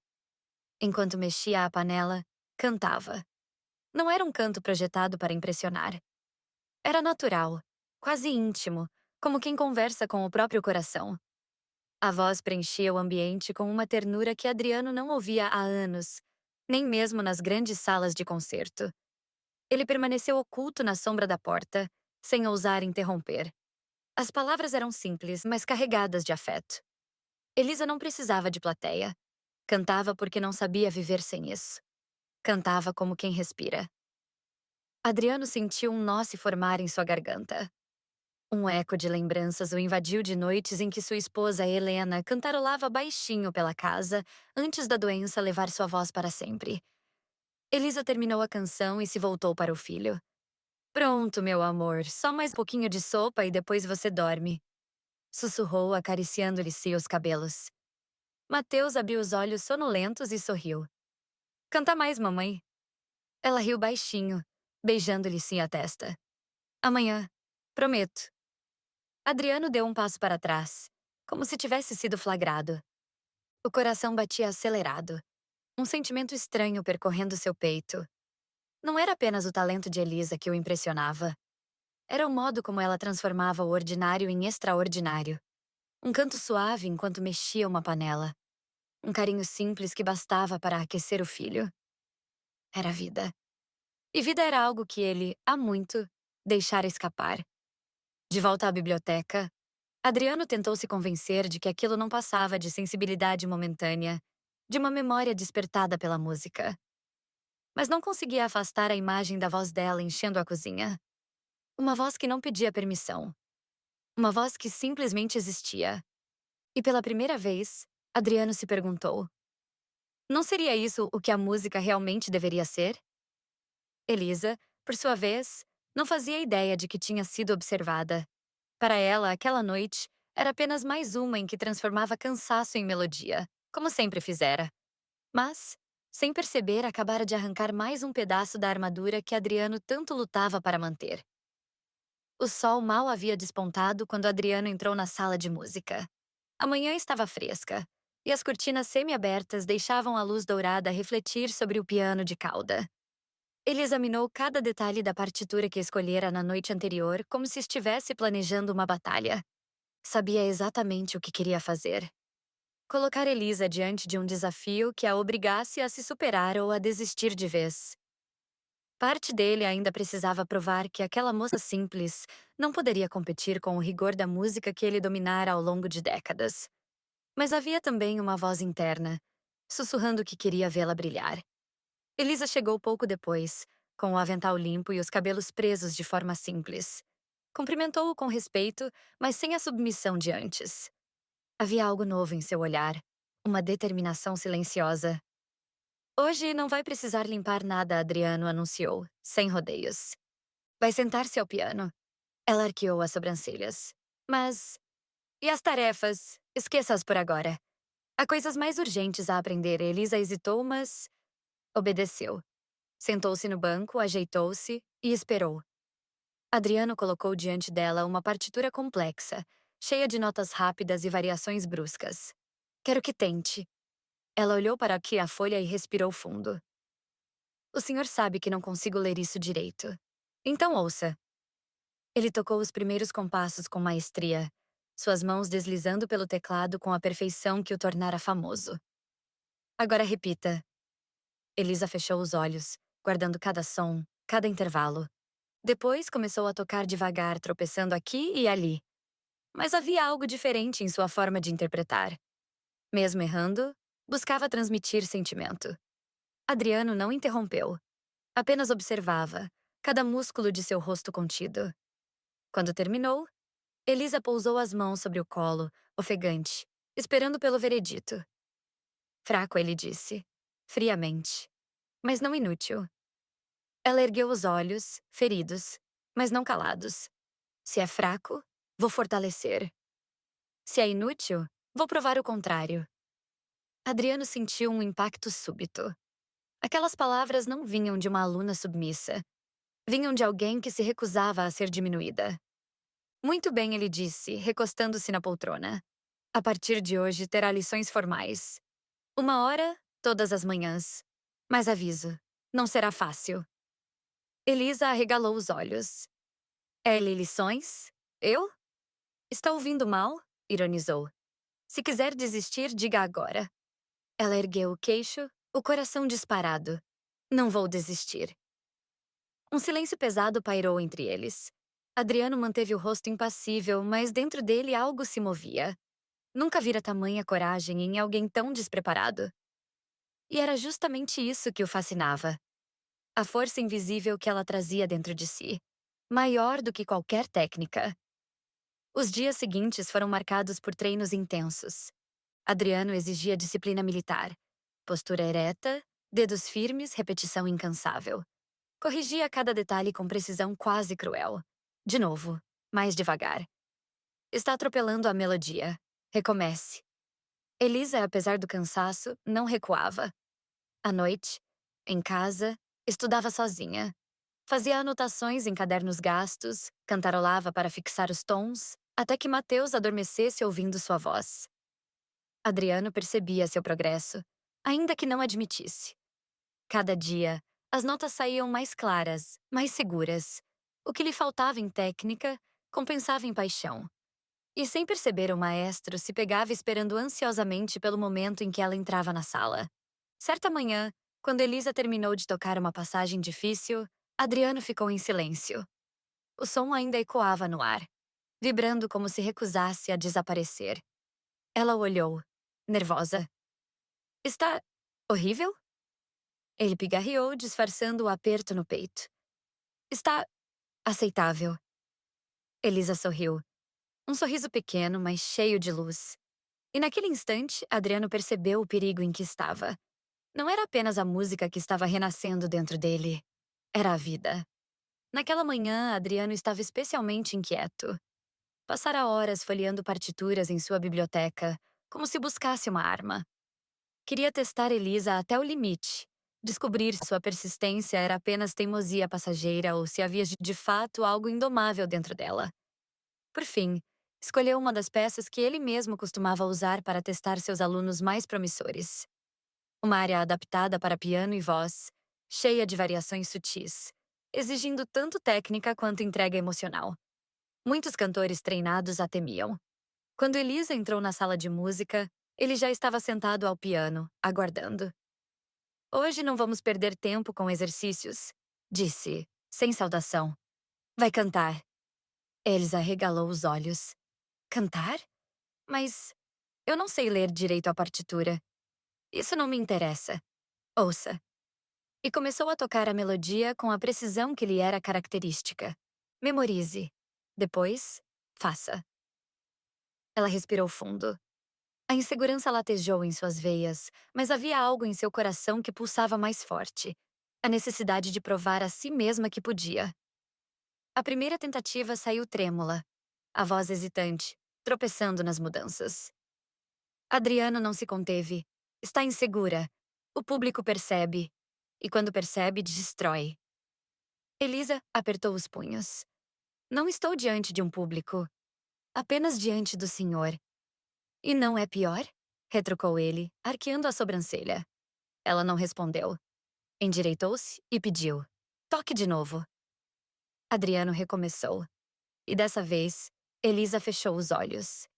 Enquanto mexia a panela, cantava. Não era um canto projetado para impressionar. Era natural, quase íntimo, como quem conversa com o próprio coração. A voz preenchia o ambiente com uma ternura que Adriano não ouvia há anos, nem mesmo nas grandes salas de concerto. Ele permaneceu oculto na sombra da porta, sem ousar interromper. As palavras eram simples, mas carregadas de afeto. Elisa não precisava de plateia. Cantava porque não sabia viver sem isso. Cantava como quem respira. Adriano sentiu um nó se formar em sua garganta. Um eco de lembranças o invadiu de noites em que sua esposa, Helena, cantarolava baixinho pela casa antes da doença levar sua voz para sempre. Elisa terminou a canção e se voltou para o filho. Pronto, meu amor, só mais um pouquinho de sopa e depois você dorme. Sussurrou, acariciando-lhe seus cabelos. Mateus abriu os olhos sonolentos e sorriu. Canta mais, mamãe. Ela riu baixinho, beijando-lhe sim a testa. Amanhã. Prometo. Adriano deu um passo para trás, como se tivesse sido flagrado. O coração batia acelerado, um sentimento estranho percorrendo seu peito. Não era apenas o talento de Elisa que o impressionava. Era o modo como ela transformava o ordinário em extraordinário. Um canto suave enquanto mexia uma panela. Um carinho simples que bastava para aquecer o filho. era vida. E vida era algo que ele, há muito, deixara escapar. De volta à biblioteca, Adriano tentou se convencer de que aquilo não passava de sensibilidade momentânea, de uma memória despertada pela música. Mas não conseguia afastar a imagem da voz dela enchendo a cozinha. Uma voz que não pedia permissão. Uma voz que simplesmente existia. E pela primeira vez, Adriano se perguntou: não seria isso o que a música realmente deveria ser? Elisa, por sua vez, não fazia ideia de que tinha sido observada. Para ela, aquela noite era apenas mais uma em que transformava cansaço em melodia, como sempre fizera. Mas, sem perceber, acabara de arrancar mais um pedaço da armadura que Adriano tanto lutava para manter. O sol mal havia despontado quando Adriano entrou na sala de música. A manhã estava fresca, e as cortinas semi-abertas deixavam a luz dourada refletir sobre o piano de cauda. Ele examinou cada detalhe da partitura que escolhera na noite anterior como se estivesse planejando uma batalha. Sabia exatamente o que queria fazer. Colocar Elisa diante de um desafio que a obrigasse a se superar ou a desistir de vez. Parte dele ainda precisava provar que aquela moça simples não poderia competir com o rigor da música que ele dominara ao longo de décadas. Mas havia também uma voz interna, sussurrando que queria vê-la brilhar. Elisa chegou pouco depois, com o avental limpo e os cabelos presos de forma simples. Cumprimentou-o com respeito, mas sem a submissão de antes. Havia algo novo em seu olhar, uma determinação silenciosa. Hoje não vai precisar limpar nada, Adriano anunciou, sem rodeios. Vai sentar-se ao piano. Ela arqueou as sobrancelhas. Mas... e as tarefas? Esqueça-as por agora. Há coisas mais urgentes a aprender. Elisa hesitou, mas... obedeceu. Sentou-se no banco, ajeitou-se e esperou. Adriano colocou diante dela uma partitura complexa, cheia de notas rápidas e variações bruscas. Quero que tente. Ela olhou para aqui a folha e respirou fundo. O senhor sabe que não consigo ler isso direito. Então ouça. Ele tocou os primeiros compassos com maestria, suas mãos deslizando pelo teclado com a perfeição que o tornara famoso. Agora repita. Elisa fechou os olhos, guardando cada som, cada intervalo. Depois começou a tocar devagar, tropeçando aqui e ali. Mas havia algo diferente em sua forma de interpretar. Mesmo errando, buscava transmitir sentimento. Adriano não interrompeu. Apenas observava, cada músculo de seu rosto contido. Quando terminou, Elisa pousou as mãos sobre o colo, ofegante, esperando pelo veredito. Fraco, ele disse, friamente, mas não inútil. Ela ergueu os olhos, feridos, mas não calados. Se é fraco, vou fortalecer. Se é inútil, vou provar o contrário. Adriano sentiu um impacto súbito. Aquelas palavras não vinham de uma aluna submissa. Vinham de alguém que se recusava a ser diminuída. Muito bem, ele disse, recostando-se na poltrona. A partir de hoje terá lições formais. 1 hora, todas as manhãs. Mas aviso, não será fácil. Elisa arregalou os olhos. É-lhe lições? Eu? Está ouvindo mal? Ironizou. Se quiser desistir, diga agora. Ela ergueu o queixo, o coração disparado. Não vou desistir. Um silêncio pesado pairou entre eles. Adriano manteve o rosto impassível, mas dentro dele algo se movia. Nunca vira tamanha coragem em alguém tão despreparado. E era justamente isso que o fascinava. A força invisível que ela trazia dentro de si, maior do que qualquer técnica. Os dias seguintes foram marcados por treinos intensos. Adriano exigia disciplina militar. Postura ereta, dedos firmes, repetição incansável. Corrigia cada detalhe com precisão quase cruel. De novo, mais devagar. Está atropelando a melodia. Recomece. Elisa, apesar do cansaço, não recuava. À noite, em casa, estudava sozinha. Fazia anotações em cadernos gastos, cantarolava para fixar os tons, até que Mateus adormecesse ouvindo sua voz. Adriano percebia seu progresso, ainda que não admitisse. Cada dia, as notas saíam mais claras, mais seguras. O que lhe faltava em técnica, compensava em paixão. E sem perceber, o maestro se pegava esperando ansiosamente pelo momento em que ela entrava na sala. Certa manhã, Quando Elisa terminou de tocar uma passagem difícil, Adriano ficou em silêncio. O som ainda ecoava no ar, vibrando como se recusasse a desaparecer. Ela o olhou, nervosa. Está horrível? Ele pigarreou, disfarçando o aperto no peito. Está aceitável. Elisa sorriu. Um sorriso pequeno, mas cheio de luz. E naquele instante, Adriano percebeu o perigo em que estava. Não era apenas a música que estava renascendo dentro dele. Era a vida. Naquela manhã, Adriano estava especialmente inquieto. Passara horas folheando partituras em sua biblioteca, como se buscasse uma arma. Queria testar Elisa até o limite, descobrir se sua persistência era apenas teimosia passageira ou se havia de fato algo indomável dentro dela. Por fim, escolheu uma das peças que ele mesmo costumava usar para testar seus alunos mais promissores. Uma área adaptada para piano e voz, cheia de variações sutis, exigindo tanto técnica quanto entrega emocional. Muitos cantores treinados a temiam. Quando Elisa entrou na sala de música, ele já estava sentado ao piano, aguardando. Hoje não vamos perder tempo com exercícios, disse, sem saudação. Vai cantar. Elisa arregalou os olhos. Cantar? Mas eu não sei ler direito a partitura. Isso não me interessa. Ouça. E começou a tocar a melodia com a precisão que lhe era característica. Memorize. Depois, faça. Ela respirou fundo. A insegurança latejou em suas veias, mas havia algo em seu coração que pulsava mais forte. A necessidade de provar a si mesma que podia. A primeira tentativa saiu trêmula, a voz hesitante, tropeçando nas mudanças. Adriano não se conteve. Está insegura. O público percebe. E quando percebe, destrói. Elisa apertou os punhos. Não estou diante de um público. Apenas diante do Senhor. E não é pior? Retrucou ele, arqueando a sobrancelha. Ela não respondeu. Endireitou-se e pediu. Toque de novo. Adriano recomeçou. E dessa vez, Elisa fechou os olhos.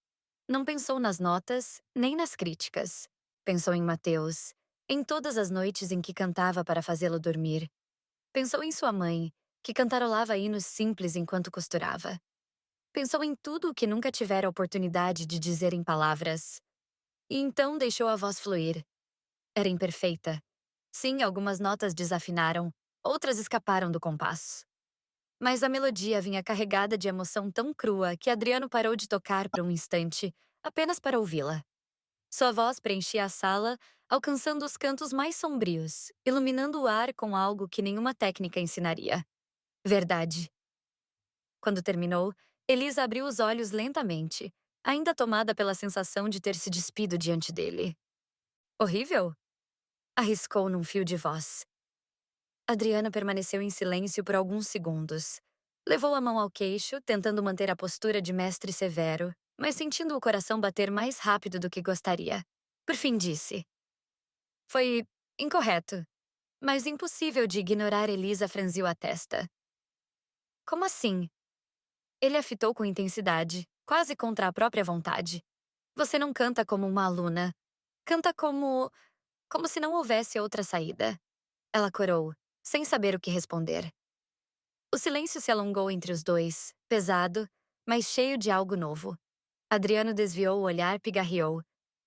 Não pensou nas notas, nem nas críticas. Pensou em Mateus, em todas as noites em que cantava para fazê-lo dormir. Pensou em sua mãe, que cantarolava hinos simples enquanto costurava. Pensou em tudo o que nunca tivera oportunidade de dizer em palavras. E então deixou a voz fluir. Era imperfeita. Sim, algumas notas desafinaram, outras escaparam do compasso. Mas a melodia vinha carregada de emoção tão crua que Adriano parou de tocar por um instante, apenas para ouvi-la. Sua voz preenchia a sala, alcançando os cantos mais sombrios, iluminando o ar com algo que nenhuma técnica ensinaria. Verdade. Quando terminou, Elisa abriu os olhos lentamente, ainda tomada pela sensação de ter se despido diante dele. Horrível? Arriscou num fio de voz. Adriano permaneceu em silêncio por alguns segundos. Levou a mão ao queixo, tentando manter a postura de mestre severo, mas sentindo o coração bater mais rápido do que gostaria. Por fim disse. Foi incorreto, mas impossível de ignorar. Elisa franziu a testa. Como assim? Ele a fitou com intensidade, quase contra a própria vontade. Você não canta como uma aluna. Canta como se não houvesse outra saída. Ela corou, sem saber o que responder. O silêncio se alongou entre os dois, pesado, mas cheio de algo novo. Adriano desviou o olhar, pigarreou,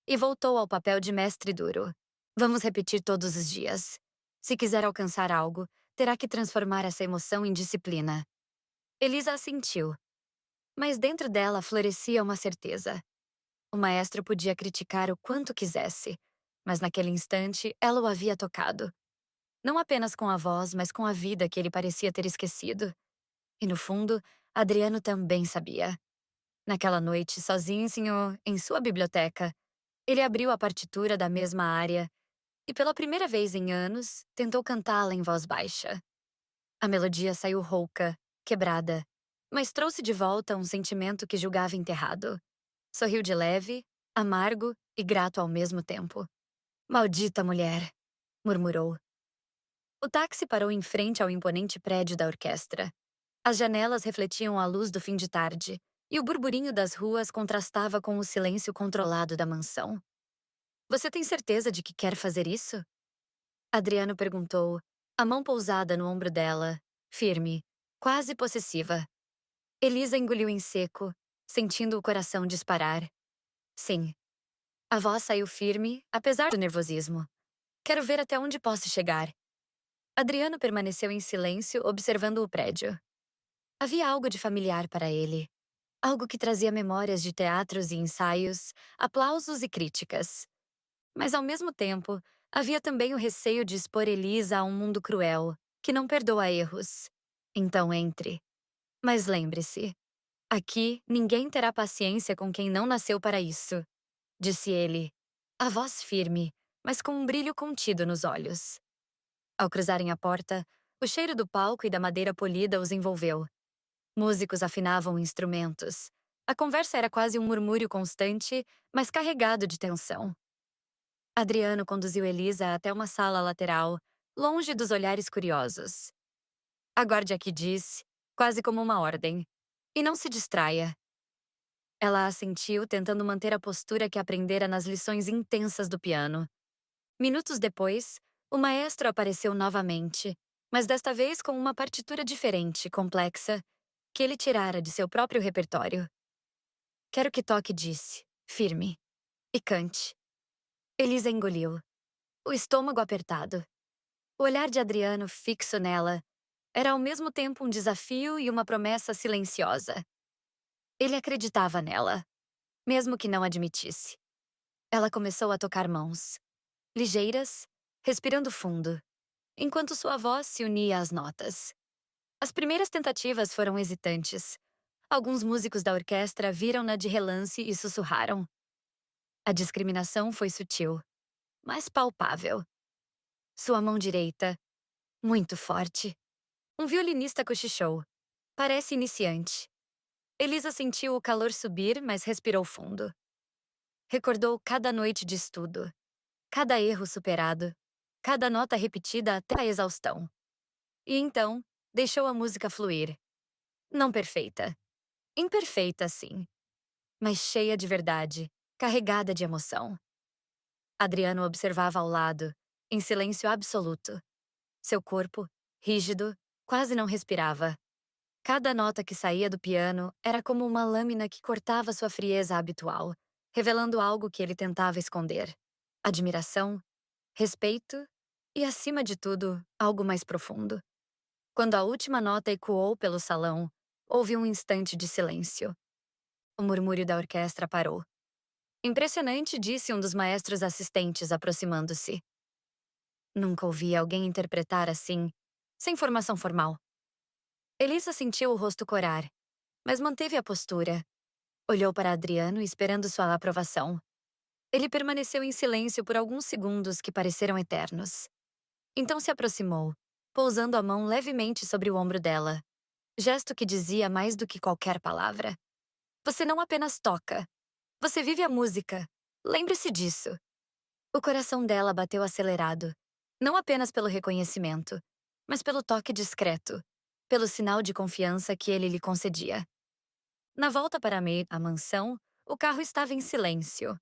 e voltou ao papel de mestre duro. Vamos repetir todos os dias. Se quiser alcançar algo, terá que transformar essa emoção em disciplina. Elisa assentiu, mas dentro dela florescia uma certeza. O maestro podia criticar o quanto quisesse, mas naquele instante ela o havia tocado. Não apenas com a voz, mas com a vida que ele parecia ter esquecido. E no fundo, Adriano também sabia. Naquela noite, sozinho em sua biblioteca, ele abriu a partitura da mesma área e, pela primeira vez em anos, tentou cantá-la em voz baixa. A melodia saiu rouca, quebrada, mas trouxe de volta um sentimento que julgava enterrado. Sorriu de leve, amargo e grato ao mesmo tempo. Maldita mulher, murmurou. O táxi parou em frente ao imponente prédio da orquestra. As janelas refletiam a luz do fim de tarde, e o burburinho das ruas contrastava com o silêncio controlado da mansão. Você tem certeza de que quer fazer isso? Adriano perguntou, a mão pousada no ombro dela, firme, quase possessiva. Elisa engoliu em seco, sentindo o coração disparar. Sim. A voz saiu firme, apesar do nervosismo. Quero ver até onde posso chegar. Adriano permaneceu em silêncio, observando o prédio. Havia algo de familiar para ele. Algo que trazia memórias de teatros e ensaios, aplausos e críticas. Mas, ao mesmo tempo, havia também o receio de expor Elisa a um mundo cruel, que não perdoa erros. Então entre. Mas lembre-se, aqui ninguém terá paciência com quem não nasceu para isso, disse ele, a voz firme, mas com um brilho contido nos olhos. Ao cruzarem a porta, o cheiro do palco e da madeira polida os envolveu. Músicos afinavam instrumentos. A conversa era quase um murmúrio constante, mas carregado de tensão. Adriano conduziu Elisa até uma sala lateral, longe dos olhares curiosos. Aguarde aqui, disse, quase como uma ordem. E não se distraia. Ela assentiu, tentando manter a postura que aprendera nas lições intensas do piano. Minutos depois, o maestro apareceu novamente, mas desta vez com uma partitura diferente, complexa, que ele tirara de seu próprio repertório. Quero que toque, disse, firme. E cante. Elisa engoliu, o estômago apertado. O olhar de Adriano fixo nela era ao mesmo tempo um desafio e uma promessa silenciosa. Ele acreditava nela, mesmo que não admitisse. Ela começou a tocar mãos, ligeiras, respirando fundo, enquanto sua voz se unia às notas. As primeiras tentativas foram hesitantes. Alguns músicos da orquestra viram-na de relance e sussurraram. A discriminação foi sutil, mas palpável. Sua mão direita, muito forte. Um violinista cochichou. Parece iniciante. Elisa sentiu o calor subir, mas respirou fundo. Recordou cada noite de estudo, cada erro superado, cada nota repetida até a exaustão. E então, deixou a música fluir. Não perfeita. Imperfeita, sim. Mas cheia de verdade, carregada de emoção. Adriano observava ao lado, em silêncio absoluto. Seu corpo, rígido, quase não respirava. Cada nota que saía do piano era como uma lâmina que cortava sua frieza habitual, revelando algo que ele tentava esconder. Admiração, respeito e, acima de tudo, algo mais profundo. Quando a última nota ecoou pelo salão, houve um instante de silêncio. O murmúrio da orquestra parou. Impressionante, disse um dos maestros assistentes, aproximando-se. Nunca ouvi alguém interpretar assim, sem formação formal. Elisa sentiu o rosto corar, mas manteve a postura. Olhou para Adriano esperando sua aprovação. Ele permaneceu em silêncio por alguns segundos que pareceram eternos. Então se aproximou, pousando a mão levemente sobre o ombro dela. Gesto que dizia mais do que qualquer palavra. Você não apenas toca. Você vive a música. Lembre-se disso. O coração dela bateu acelerado, não apenas pelo reconhecimento, mas pelo toque discreto, pelo sinal de confiança que ele lhe concedia. Na volta para a mansão, o carro estava em silêncio.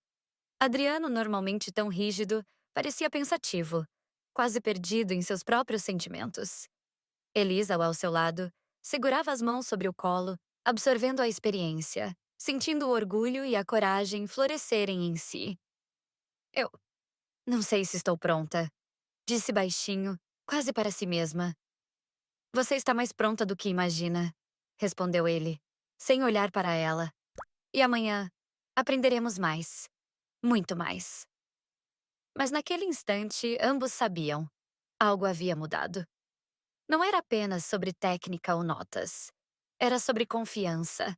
Adriano, normalmente tão rígido, parecia pensativo, quase perdido em seus próprios sentimentos. Elisa, ao seu lado, segurava as mãos sobre o colo, absorvendo a experiência, sentindo o orgulho e a coragem florescerem em si. Eu não sei se estou pronta, disse baixinho, quase para si mesma. Você está mais pronta do que imagina, respondeu ele, sem olhar para ela. E amanhã aprenderemos mais, muito mais. Mas naquele instante, ambos sabiam. Algo havia mudado. Não era apenas sobre técnica ou notas. Era sobre confiança,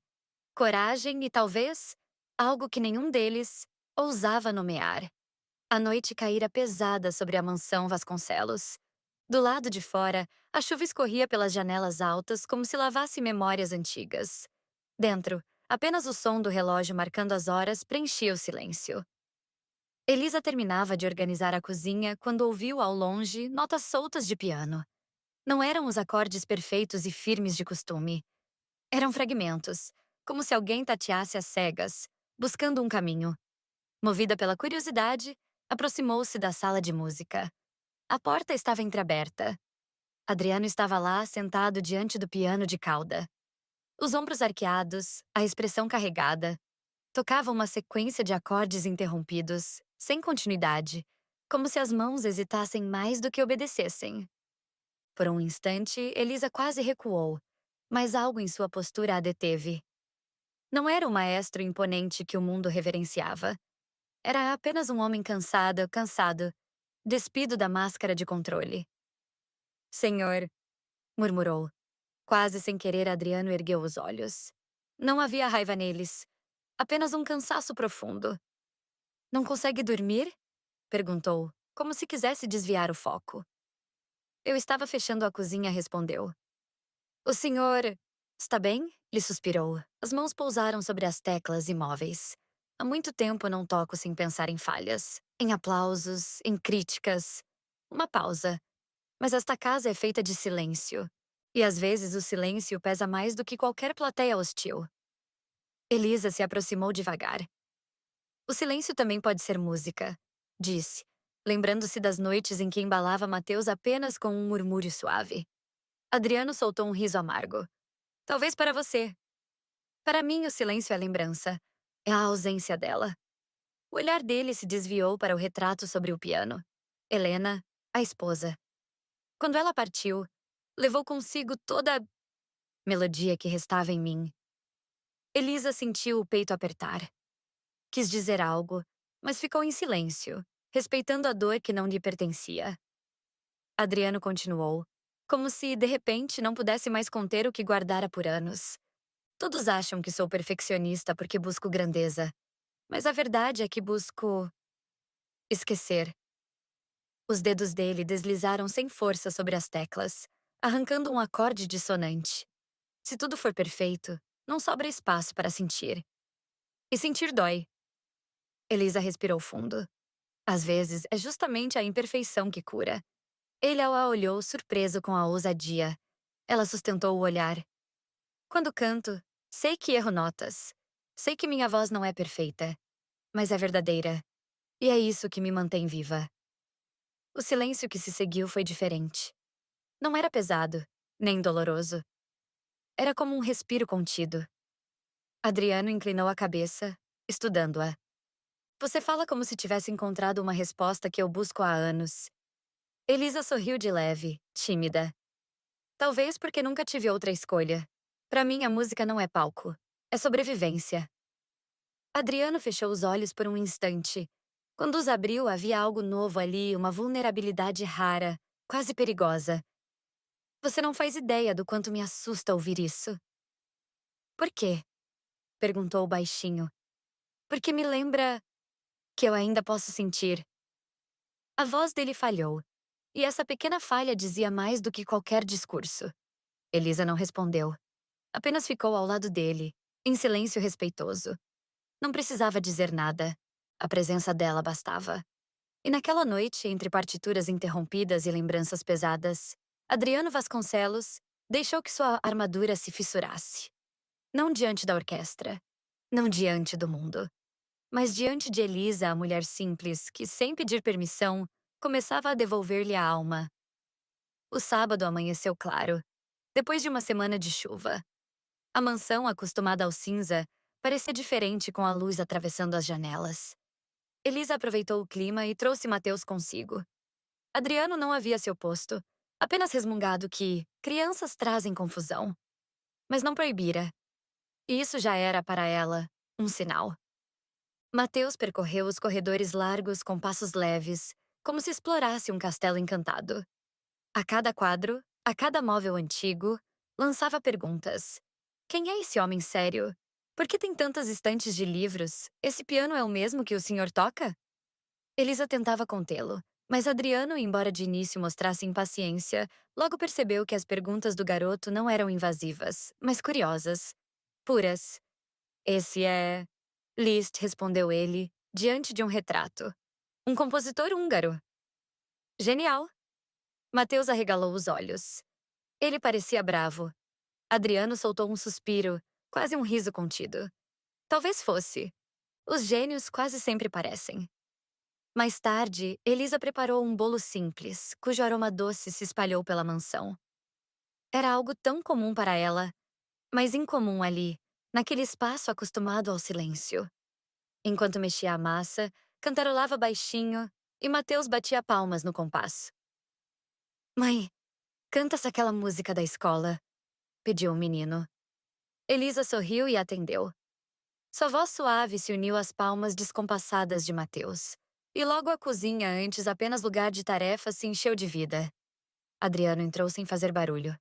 coragem e, talvez, algo que nenhum deles ousava nomear. A noite caíra pesada sobre a mansão Vasconcelos. Do lado de fora, a chuva escorria pelas janelas altas como se lavasse memórias antigas. Dentro, apenas o som do relógio marcando as horas preenchia o silêncio. Elisa terminava de organizar a cozinha quando ouviu ao longe notas soltas de piano. Não eram os acordes perfeitos e firmes de costume. Eram fragmentos, como se alguém tateasse às cegas, buscando um caminho. Movida pela curiosidade, aproximou-se da sala de música. A porta estava entreaberta. Adriano estava lá, sentado diante do piano de cauda. Os ombros arqueados, a expressão carregada. Tocava uma sequência de acordes interrompidos, sem continuidade, como se as mãos hesitassem mais do que obedecessem. Por um instante, Elisa quase recuou, mas algo em sua postura a deteve. Não era o maestro imponente que o mundo reverenciava. Era apenas um homem cansado, despido da máscara de controle. Senhor, murmurou. Quase sem querer, Adriano ergueu os olhos. Não havia raiva neles, apenas um cansaço profundo. Não consegue dormir? Perguntou, como se quisesse desviar o foco. Eu estava fechando a cozinha, respondeu. O senhor está bem? Lhe suspirou. As mãos pousaram sobre as teclas imóveis. Há muito tempo não toco sem pensar em falhas, em aplausos, em críticas. Uma pausa. Mas esta casa é feita de silêncio. E às vezes o silêncio pesa mais do que qualquer plateia hostil. Elisa se aproximou devagar. O silêncio também pode ser música, disse, lembrando-se das noites em que embalava Mateus apenas com um murmúrio suave. Adriano soltou um riso amargo. Talvez para você. Para mim, o silêncio é a lembrança. É a ausência dela. O olhar dele se desviou para o retrato sobre o piano. Helena, a esposa. Quando ela partiu, levou consigo toda a melodia que restava em mim. Elisa sentiu o peito apertar. Quis dizer algo, mas ficou em silêncio, respeitando a dor que não lhe pertencia. Adriano continuou, como se, de repente, não pudesse mais conter o que guardara por anos. Todos acham que sou perfeccionista porque busco grandeza, mas a verdade é que busco esquecer. Os dedos dele deslizaram sem força sobre as teclas, arrancando um acorde dissonante. Se tudo for perfeito, não sobra espaço para sentir. E sentir dói. Elisa respirou fundo. Às vezes, é justamente a imperfeição que cura. Ele a olhou surpreso com a ousadia. Ela sustentou o olhar. Quando canto, sei que erro notas. Sei que minha voz não é perfeita, mas é verdadeira. E é isso que me mantém viva. O silêncio que se seguiu foi diferente. Não era pesado, nem doloroso. Era como um respiro contido. Adriano inclinou a cabeça, estudando-a. Você fala como se tivesse encontrado uma resposta que eu busco há anos. Elisa sorriu de leve, tímida. Talvez porque nunca tive outra escolha. Para mim, a música não é palco. É sobrevivência. Adriano fechou os olhos por um instante. Quando os abriu, havia algo novo ali, uma vulnerabilidade rara, quase perigosa. Você não faz ideia do quanto me assusta ouvir isso. Por quê? Perguntou baixinho. Porque me lembra que eu ainda posso sentir. A voz dele falhou, e essa pequena falha dizia mais do que qualquer discurso. Elisa não respondeu. Apenas ficou ao lado dele, em silêncio respeitoso. Não precisava dizer nada. A presença dela bastava. E naquela noite, entre partituras interrompidas e lembranças pesadas, Adriano Vasconcelos deixou que sua armadura se fissurasse. Não diante da orquestra, não diante do mundo, mas diante de Elisa, a mulher simples que, sem pedir permissão, começava a devolver-lhe a alma. O sábado amanheceu claro, depois de uma semana de chuva. A mansão, acostumada ao cinza, parecia diferente com a luz atravessando as janelas. Elisa aproveitou o clima e trouxe Mateus consigo. Adriano não havia se oposto, apenas resmungado que crianças trazem confusão. Mas não proibira. E isso já era, para ela, um sinal. Mateus percorreu os corredores largos com passos leves, como se explorasse um castelo encantado. A cada quadro, a cada móvel antigo, lançava perguntas. Quem é esse homem sério? Por que tem tantas estantes de livros? Esse piano é o mesmo que o senhor toca? Elisa tentava contê-lo, mas Adriano, embora de início mostrasse impaciência, logo percebeu que as perguntas do garoto não eram invasivas, mas curiosas, puras. Esse é... Liszt, respondeu ele, diante de um retrato. Um compositor húngaro. Genial. Mateus arregalou os olhos. Ele parecia bravo. Adriano soltou um suspiro, quase um riso contido. Talvez fosse. Os gênios quase sempre parecem. Mais tarde, Elisa preparou um bolo simples, cujo aroma doce se espalhou pela mansão. Era algo tão comum para ela, mas incomum ali, naquele espaço acostumado ao silêncio. Enquanto mexia a massa, cantarolava baixinho e Mateus batia palmas no compasso. Mãe, canta-se aquela música da escola, pediu o menino. Elisa sorriu e atendeu. Sua voz suave se uniu às palmas descompassadas de Mateus. E logo a cozinha, antes apenas lugar de tarefa, se encheu de vida. Adriano entrou sem fazer barulho.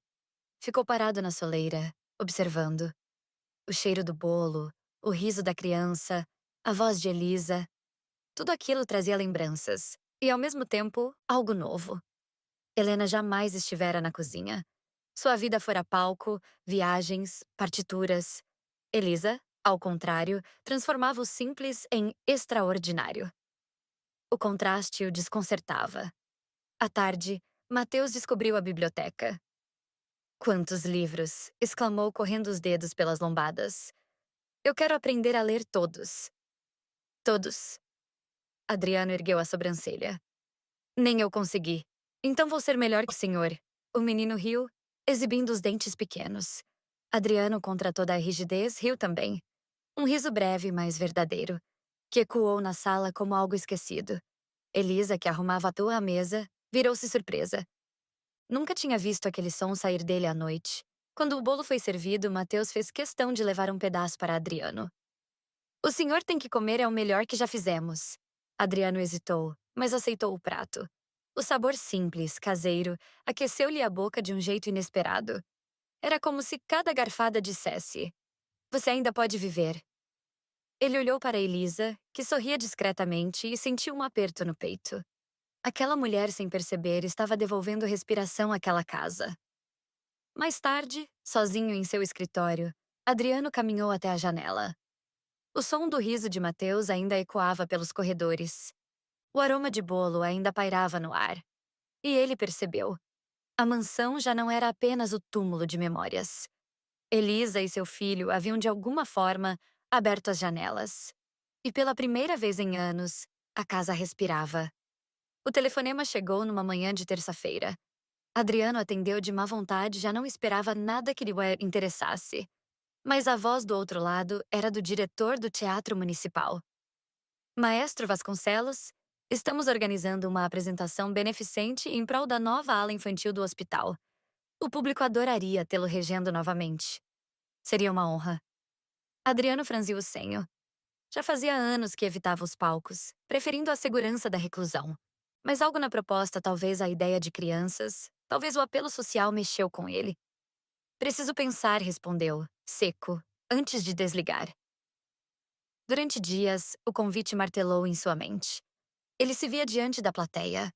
Ficou parado na soleira, observando. O cheiro do bolo, o riso da criança, a voz de Elisa. Tudo aquilo trazia lembranças. E, ao mesmo tempo, algo novo. Helena jamais estivera na cozinha. Sua vida fora palco, viagens, partituras. Elisa, ao contrário, transformava o simples em extraordinário. O contraste o desconcertava. À tarde, Mateus descobriu a biblioteca. Quantos livros! Exclamou, correndo os dedos pelas lombadas. Eu quero aprender a ler todos. Todos. Adriano ergueu a sobrancelha. Nem eu consegui. Então vou ser melhor que o senhor. O menino riu, exibindo os dentes pequenos. Adriano, contra toda a rigidez, riu também. Um riso breve, mas verdadeiro, que ecoou na sala como algo esquecido. Elisa, que arrumava à toa a mesa, virou-se surpresa. Nunca tinha visto aquele som sair dele à noite. Quando o bolo foi servido, Mateus fez questão de levar um pedaço para Adriano. O senhor tem que comer, é o melhor que já fizemos. Adriano hesitou, mas aceitou o prato. O sabor simples, caseiro, aqueceu-lhe a boca de um jeito inesperado. Era como se cada garfada dissesse: você ainda pode viver. Ele olhou para Elisa, que sorria discretamente, e sentiu um aperto no peito. Aquela mulher, sem perceber, estava devolvendo respiração àquela casa. Mais tarde, sozinho em seu escritório, Adriano caminhou até a janela. O som do riso de Mateus ainda ecoava pelos corredores. O aroma de bolo ainda pairava no ar. E ele percebeu. A mansão já não era apenas o túmulo de memórias. Elisa e seu filho haviam, de alguma forma, aberto as janelas. E pela primeira vez em anos, a casa respirava. O telefonema chegou numa manhã de terça-feira. Adriano atendeu de má vontade, já não esperava nada que lhe interessasse. Mas a voz do outro lado era do diretor do Teatro Municipal. Maestro Vasconcelos, estamos organizando uma apresentação beneficente em prol da nova ala infantil do hospital. O público adoraria tê-lo regendo novamente. Seria uma honra. Adriano franziu o senho. Já fazia anos que evitava os palcos, preferindo a segurança da reclusão. Mas algo na proposta, talvez a ideia de crianças, talvez o apelo social mexeu com ele. Preciso pensar, respondeu, seco, antes de desligar. Durante dias, o convite martelou em sua mente. Ele se via diante da plateia.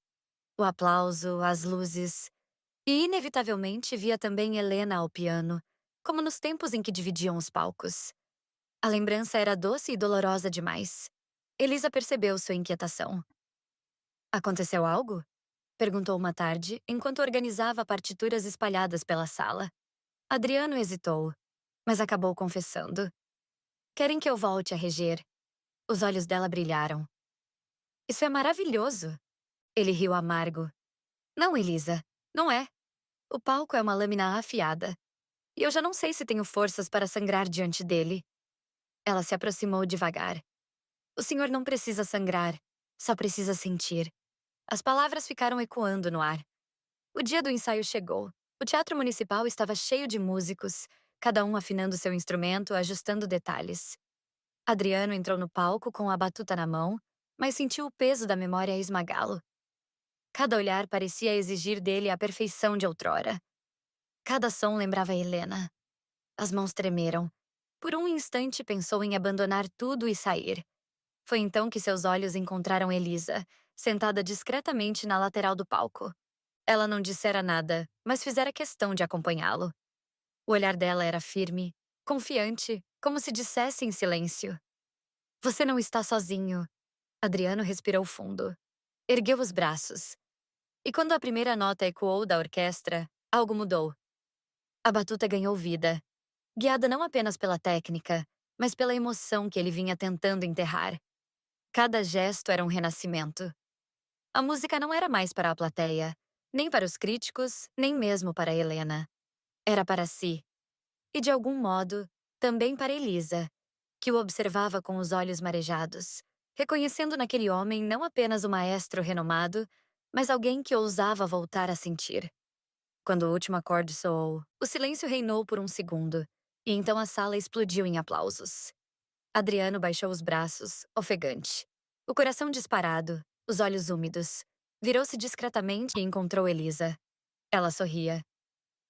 O aplauso, as luzes. E, inevitavelmente, via também Helena ao piano, como nos tempos em que dividiam os palcos. A lembrança era doce e dolorosa demais. Elisa percebeu sua inquietação. Aconteceu algo? Perguntou uma tarde, enquanto organizava partituras espalhadas pela sala. Adriano hesitou, mas acabou confessando. Querem que eu volte a reger? Os olhos dela brilharam. Isso é maravilhoso! Ele riu amargo. Não, Elisa, não é. O palco é uma lâmina afiada. E eu já não sei se tenho forças para sangrar diante dele. Ela se aproximou devagar. O senhor não precisa sangrar, só precisa sentir. As palavras ficaram ecoando no ar. O dia do ensaio chegou. O Teatro Municipal estava cheio de músicos, cada um afinando seu instrumento, ajustando detalhes. Adriano entrou no palco com a batuta na mão, mas sentiu o peso da memória esmagá-lo. Cada olhar parecia exigir dele a perfeição de outrora. Cada som lembrava Helena. As mãos tremeram. Por um instante pensou em abandonar tudo e sair. Foi então que seus olhos encontraram Elisa, sentada discretamente na lateral do palco. Ela não dissera nada, mas fizera questão de acompanhá-lo. O olhar dela era firme, confiante, como se dissesse em silêncio. Você não está sozinho. Adriano respirou fundo. Ergueu os braços. E quando a primeira nota ecoou da orquestra, algo mudou. A batuta ganhou vida, guiada não apenas pela técnica, mas pela emoção que ele vinha tentando enterrar. Cada gesto era um renascimento. A música não era mais para a plateia, nem para os críticos, nem mesmo para Helena. Era para si. E, de algum modo, também para Elisa, que o observava com os olhos marejados, reconhecendo naquele homem não apenas o maestro renomado, mas alguém que ousava voltar a sentir. Quando o último acorde soou, o silêncio reinou por um segundo, e então a sala explodiu em aplausos. Adriano baixou os braços, ofegante. O coração disparado, os olhos úmidos. Virou-se discretamente e encontrou Elisa. Ela sorria.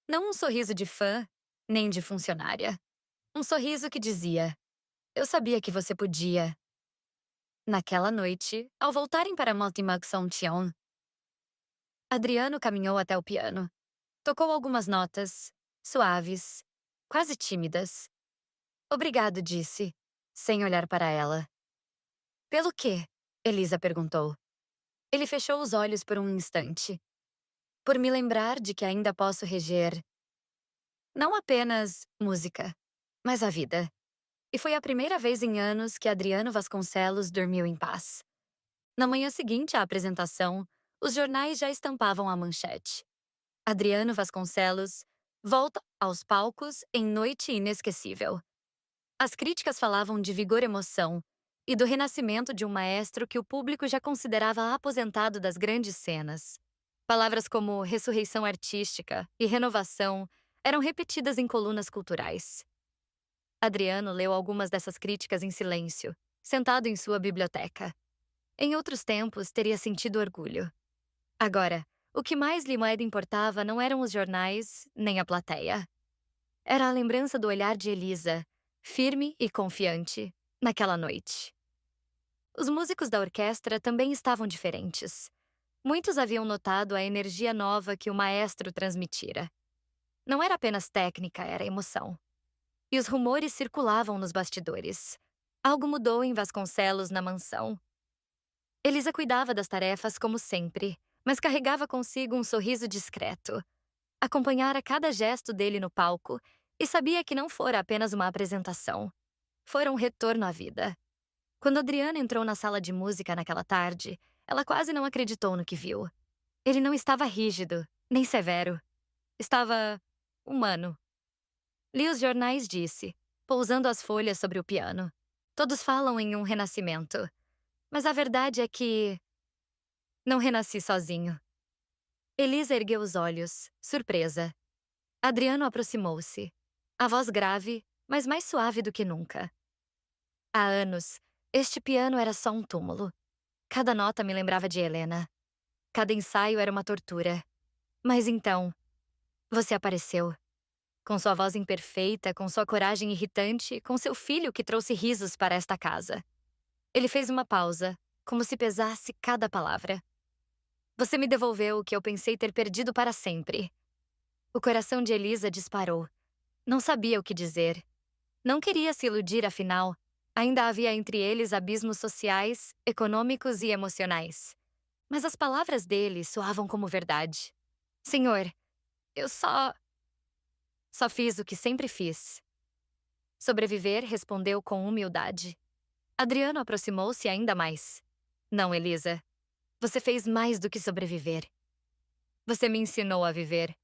Não um sorriso de fã, nem de funcionária. Um sorriso que dizia: eu sabia que você podia. Naquela noite, ao voltarem para Montemug Saint-Tion, Adriano caminhou até o piano. Tocou algumas notas, suaves, quase tímidas. Obrigado, disse, sem olhar para ela. Pelo quê? Elisa perguntou. Ele fechou os olhos por um instante. Por me lembrar de que ainda posso reger não apenas música, mas a vida. E foi a primeira vez em anos que Adriano Vasconcelos dormiu em paz. Na manhã seguinte à apresentação, os jornais já estampavam a manchete. Adriano Vasconcelos volta aos palcos em noite inesquecível. As críticas falavam de vigor e emoção e do renascimento de um maestro que o público já considerava aposentado das grandes cenas. Palavras como ressurreição artística e renovação eram repetidas em colunas culturais. Adriano leu algumas dessas críticas em silêncio, sentado em sua biblioteca. Em outros tempos, teria sentido orgulho. Agora, o que mais lhe moeda importava não eram os jornais, nem a plateia. Era a lembrança do olhar de Elisa, firme e confiante, naquela noite. Os músicos da orquestra também estavam diferentes. Muitos haviam notado a energia nova que o maestro transmitira. Não era apenas técnica, era emoção. E os rumores circulavam nos bastidores. Algo mudou em Vasconcelos na mansão. Elisa cuidava das tarefas como sempre, mas carregava consigo um sorriso discreto. Acompanhara cada gesto dele no palco e sabia que não fora apenas uma apresentação. Fora um retorno à vida. Quando Adriana entrou na sala de música naquela tarde, ela quase não acreditou no que viu. Ele não estava rígido, nem severo. Estava humano. Li os jornais, disse, pousando as folhas sobre o piano. Todos falam em um renascimento. Mas a verdade é que não renasci sozinho. Elisa ergueu os olhos, surpresa. Adriano aproximou-se. A voz grave, mas mais suave do que nunca. Há anos, este piano era só um túmulo. Cada nota me lembrava de Helena. Cada ensaio era uma tortura. Mas então, você apareceu. Com sua voz imperfeita, com sua coragem irritante, com seu filho que trouxe risos para esta casa. Ele fez uma pausa, como se pesasse cada palavra. Você me devolveu o que eu pensei ter perdido para sempre. O coração de Elisa disparou. Não sabia o que dizer. Não queria se iludir, afinal. Ainda havia entre eles abismos sociais, econômicos e emocionais. Mas as palavras dele soavam como verdade. Senhor, eu só fiz o que sempre fiz. Sobreviver, respondeu com humildade. Adriano aproximou-se ainda mais. Não, Elisa. Você fez mais do que sobreviver. Você me ensinou a viver.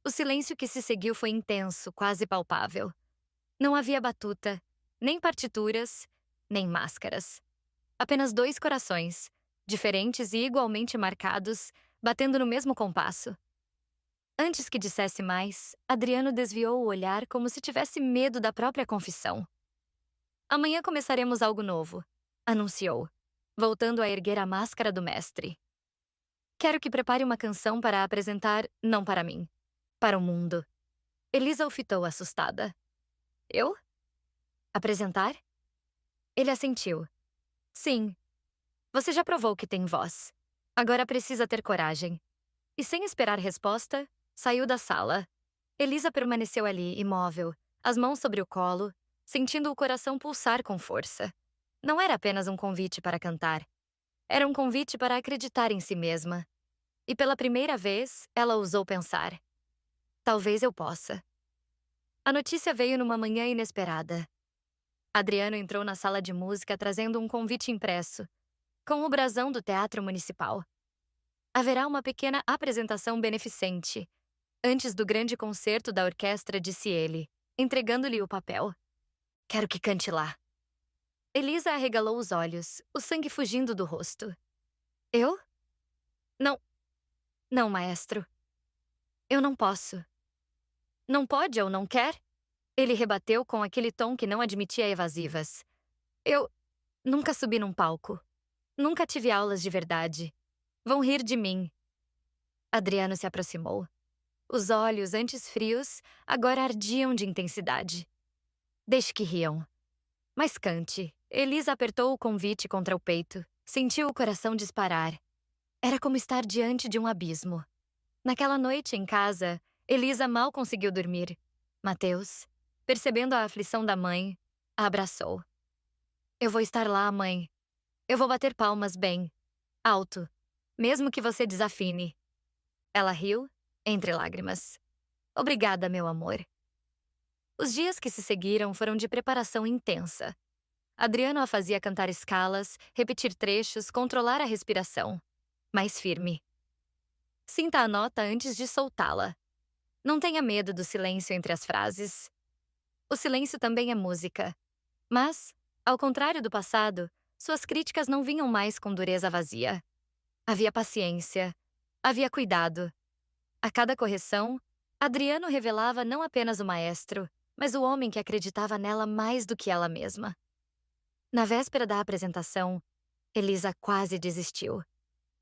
O silêncio que se seguiu foi intenso, quase palpável. Não havia batuta, nem partituras, nem máscaras. Apenas dois corações, diferentes e igualmente marcados, batendo no mesmo compasso. Antes que dissesse mais, Adriano desviou o olhar como se tivesse medo da própria confissão. Amanhã começaremos algo novo, anunciou, voltando a erguer a máscara do mestre. Quero que prepare uma canção para apresentar, não para mim, para o mundo. Elisa o fitou assustada. Eu? Apresentar? Ele assentiu. Sim. Você já provou que tem voz. Agora precisa ter coragem. E sem esperar resposta, saiu da sala. Elisa permaneceu ali, imóvel, as mãos sobre o colo, sentindo o coração pulsar com força. Não era apenas um convite para cantar. Era um convite para acreditar em si mesma. E pela primeira vez, ela ousou pensar. Talvez eu possa. A notícia veio numa manhã inesperada. Adriano entrou na sala de música trazendo um convite impresso, com o brasão do Teatro Municipal. Haverá uma pequena apresentação beneficente, antes do grande concerto da orquestra, disse ele, entregando-lhe o papel. Quero que cante lá. Elisa arregalou os olhos, o sangue fugindo do rosto. Eu? Não. Não, maestro. Eu não posso. Não pode ou não quer? Ele rebateu com aquele tom que não admitia evasivas. Eu nunca subi num palco. Nunca tive aulas de verdade. Vão rir de mim. Adriano se aproximou. Os olhos, antes frios, agora ardiam de intensidade. Deixe que riam. Mas cante. Elisa apertou o convite contra o peito. Sentiu o coração disparar. Era como estar diante de um abismo. Naquela noite em casa, Elisa mal conseguiu dormir. Mateus, percebendo a aflição da mãe, a abraçou. Eu vou estar lá, mãe. Eu vou bater palmas bem, alto, mesmo que você desafine. Ela riu, entre lágrimas. Obrigada, meu amor. Os dias que se seguiram foram de preparação intensa. Adriano a fazia cantar escalas, repetir trechos, controlar a respiração. Mais firme. Sinta a nota antes de soltá-la. Não tenha medo do silêncio entre as frases. O silêncio também é música. Mas, ao contrário do passado, suas críticas não vinham mais com dureza vazia. Havia paciência. Havia cuidado. A cada correção, Adriano revelava não apenas o maestro, mas o homem que acreditava nela mais do que ela mesma. Na véspera da apresentação, Elisa quase desistiu.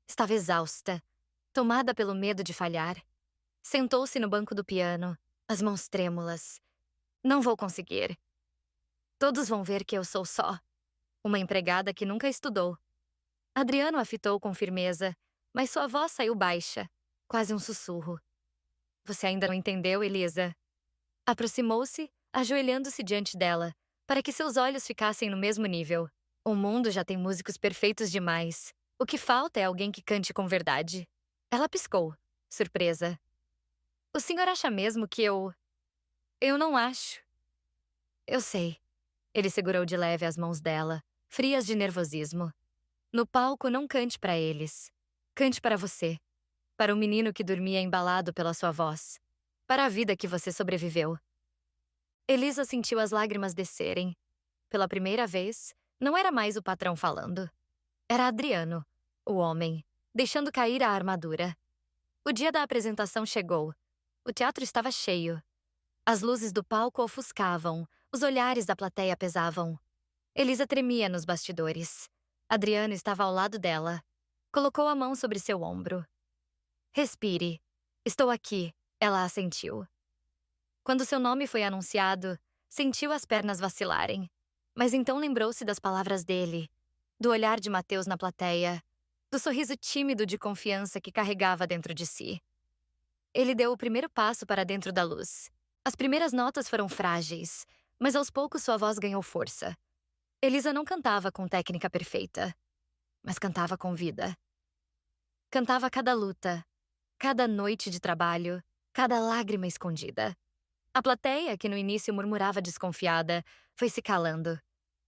Estava exausta, tomada pelo medo de falhar. Sentou-se no banco do piano, as mãos trêmulas. Não vou conseguir. Todos vão ver que eu sou só. Uma empregada que nunca estudou. Adriano a fitou com firmeza, mas sua voz saiu baixa, quase um sussurro. Você ainda não entendeu, Elisa? Aproximou-se, ajoelhando-se diante dela, para que seus olhos ficassem no mesmo nível. O mundo já tem músicos perfeitos demais. O que falta é alguém que cante com verdade. Ela piscou, surpresa. O senhor acha mesmo que eu... Eu não acho. Eu sei. Ele segurou de leve as mãos dela, frias de nervosismo. No palco, não cante para eles. Cante para você. Para o menino que dormia embalado pela sua voz. Para a vida que você sobreviveu. Elisa sentiu as lágrimas descerem. Pela primeira vez, não era mais o patrão falando. Era Adriano, o homem, deixando cair a armadura. O dia da apresentação chegou. O teatro estava cheio. As luzes do palco ofuscavam, os olhares da plateia pesavam. Elisa tremia nos bastidores. Adriano estava ao lado dela. Colocou a mão sobre seu ombro. Respire. Estou aqui, ela assentiu. Quando seu nome foi anunciado, sentiu as pernas vacilarem. Mas então lembrou-se das palavras dele, do olhar de Mateus na plateia, do sorriso tímido de confiança que carregava dentro de si. Ele deu o primeiro passo para dentro da luz. As primeiras notas foram frágeis, mas aos poucos sua voz ganhou força. Elisa não cantava com técnica perfeita, mas cantava com vida. Cantava cada luta, cada noite de trabalho, cada lágrima escondida. A plateia, que no início murmurava desconfiada, foi se calando,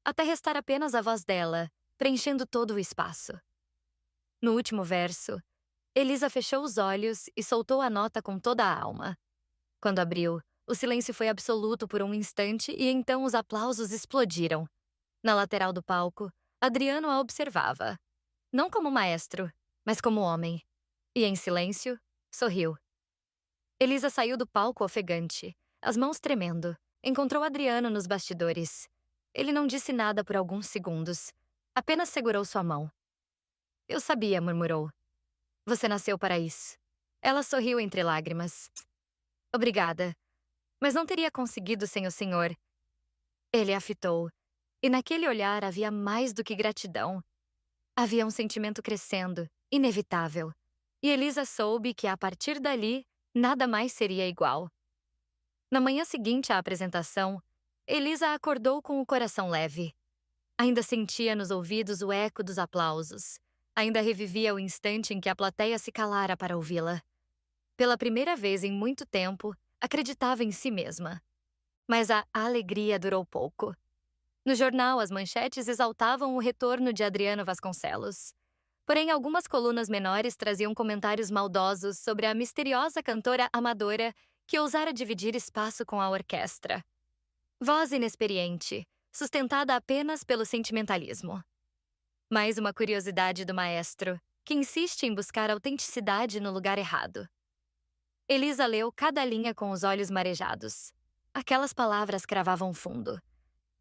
até restar apenas a voz dela, preenchendo todo o espaço. No último verso, Elisa fechou os olhos e soltou a nota com toda a alma. Quando abriu, o silêncio foi absoluto por um instante e então os aplausos explodiram. Na lateral do palco, Adriano a observava. Não como maestro, mas como homem. E em silêncio, sorriu. Elisa saiu do palco ofegante, as mãos tremendo. Encontrou Adriano nos bastidores. Ele não disse nada por alguns segundos. Apenas segurou sua mão. Eu sabia, murmurou. Você nasceu para isso. Ela sorriu entre lágrimas. Obrigada. Mas não teria conseguido sem o senhor. Ele a fitou. E naquele olhar havia mais do que gratidão. Havia um sentimento crescendo, inevitável. E Elisa soube que, a partir dali, nada mais seria igual. Na manhã seguinte à apresentação, Elisa acordou com o coração leve. Ainda sentia nos ouvidos o eco dos aplausos. Ainda revivia o instante em que a plateia se calara para ouvi-la. Pela primeira vez em muito tempo, acreditava em si mesma. Mas a alegria durou pouco. No jornal, as manchetes exaltavam o retorno de Adriano Vasconcelos. Porém, algumas colunas menores traziam comentários maldosos sobre a misteriosa cantora amadora que ousara dividir espaço com a orquestra. Voz inexperiente, sustentada apenas pelo sentimentalismo. Mais uma curiosidade do maestro, que insiste em buscar autenticidade no lugar errado. Elisa leu cada linha com os olhos marejados. Aquelas palavras cravavam fundo.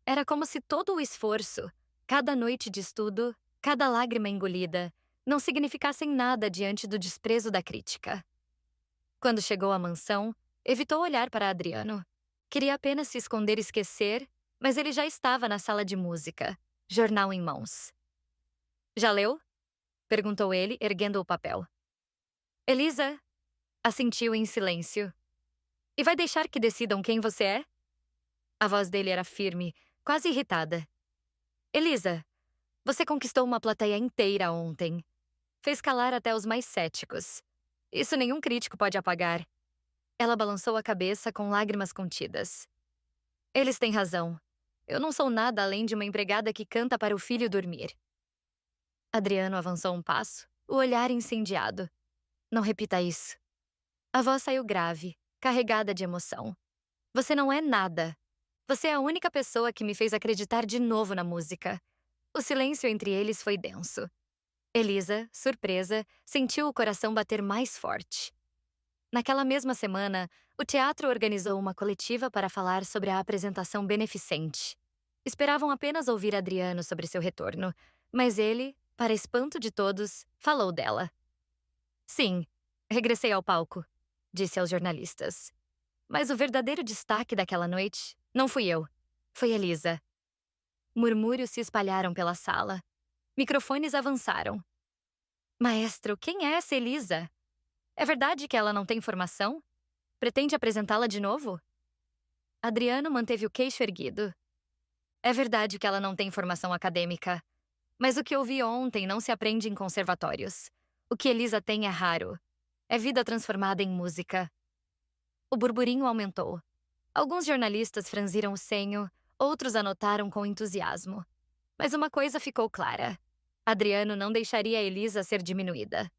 Era como se todo o esforço, cada noite de estudo, cada lágrima engolida, não significassem nada diante do desprezo da crítica. Quando chegou à mansão, evitou olhar para Adriano. Queria apenas se esconder e esquecer, mas ele já estava na sala de música, jornal em mãos. Já leu? Perguntou ele, erguendo o papel. Elisa assentiu em silêncio. E vai deixar que decidam quem você é? A voz dele era firme, quase irritada. Elisa, você conquistou uma plateia inteira ontem. Fez calar até os mais céticos. Isso nenhum crítico pode apagar. Ela balançou a cabeça com lágrimas contidas. Eles têm razão. Eu não sou nada além de uma empregada que canta para o filho dormir. Adriano avançou um passo, o olhar incendiado. Não repita isso. A voz saiu grave, carregada de emoção. Você não é nada. Você é a única pessoa que me fez acreditar de novo na música. O silêncio entre eles foi denso. Elisa, surpresa, sentiu o coração bater mais forte. Naquela mesma semana, o teatro organizou uma coletiva para falar sobre a apresentação beneficente. Esperavam apenas ouvir Adriano sobre seu retorno, mas ele, para espanto de todos, falou dela. Sim, regressei ao palco, disse aos jornalistas. Mas o verdadeiro destaque daquela noite não fui eu, foi Elisa. Murmúrios se espalharam pela sala. Microfones avançaram. Maestro, quem é essa Elisa? É verdade que ela não tem formação? Pretende apresentá-la de novo? Adriano manteve o queixo erguido. É verdade que ela não tem formação acadêmica. Mas o que ouvi ontem não se aprende em conservatórios. O que Elisa tem é raro. É vida transformada em música. O burburinho aumentou. Alguns jornalistas franziram o senho, outros anotaram com entusiasmo. Mas uma coisa ficou clara. Adriano não deixaria Elisa ser diminuída.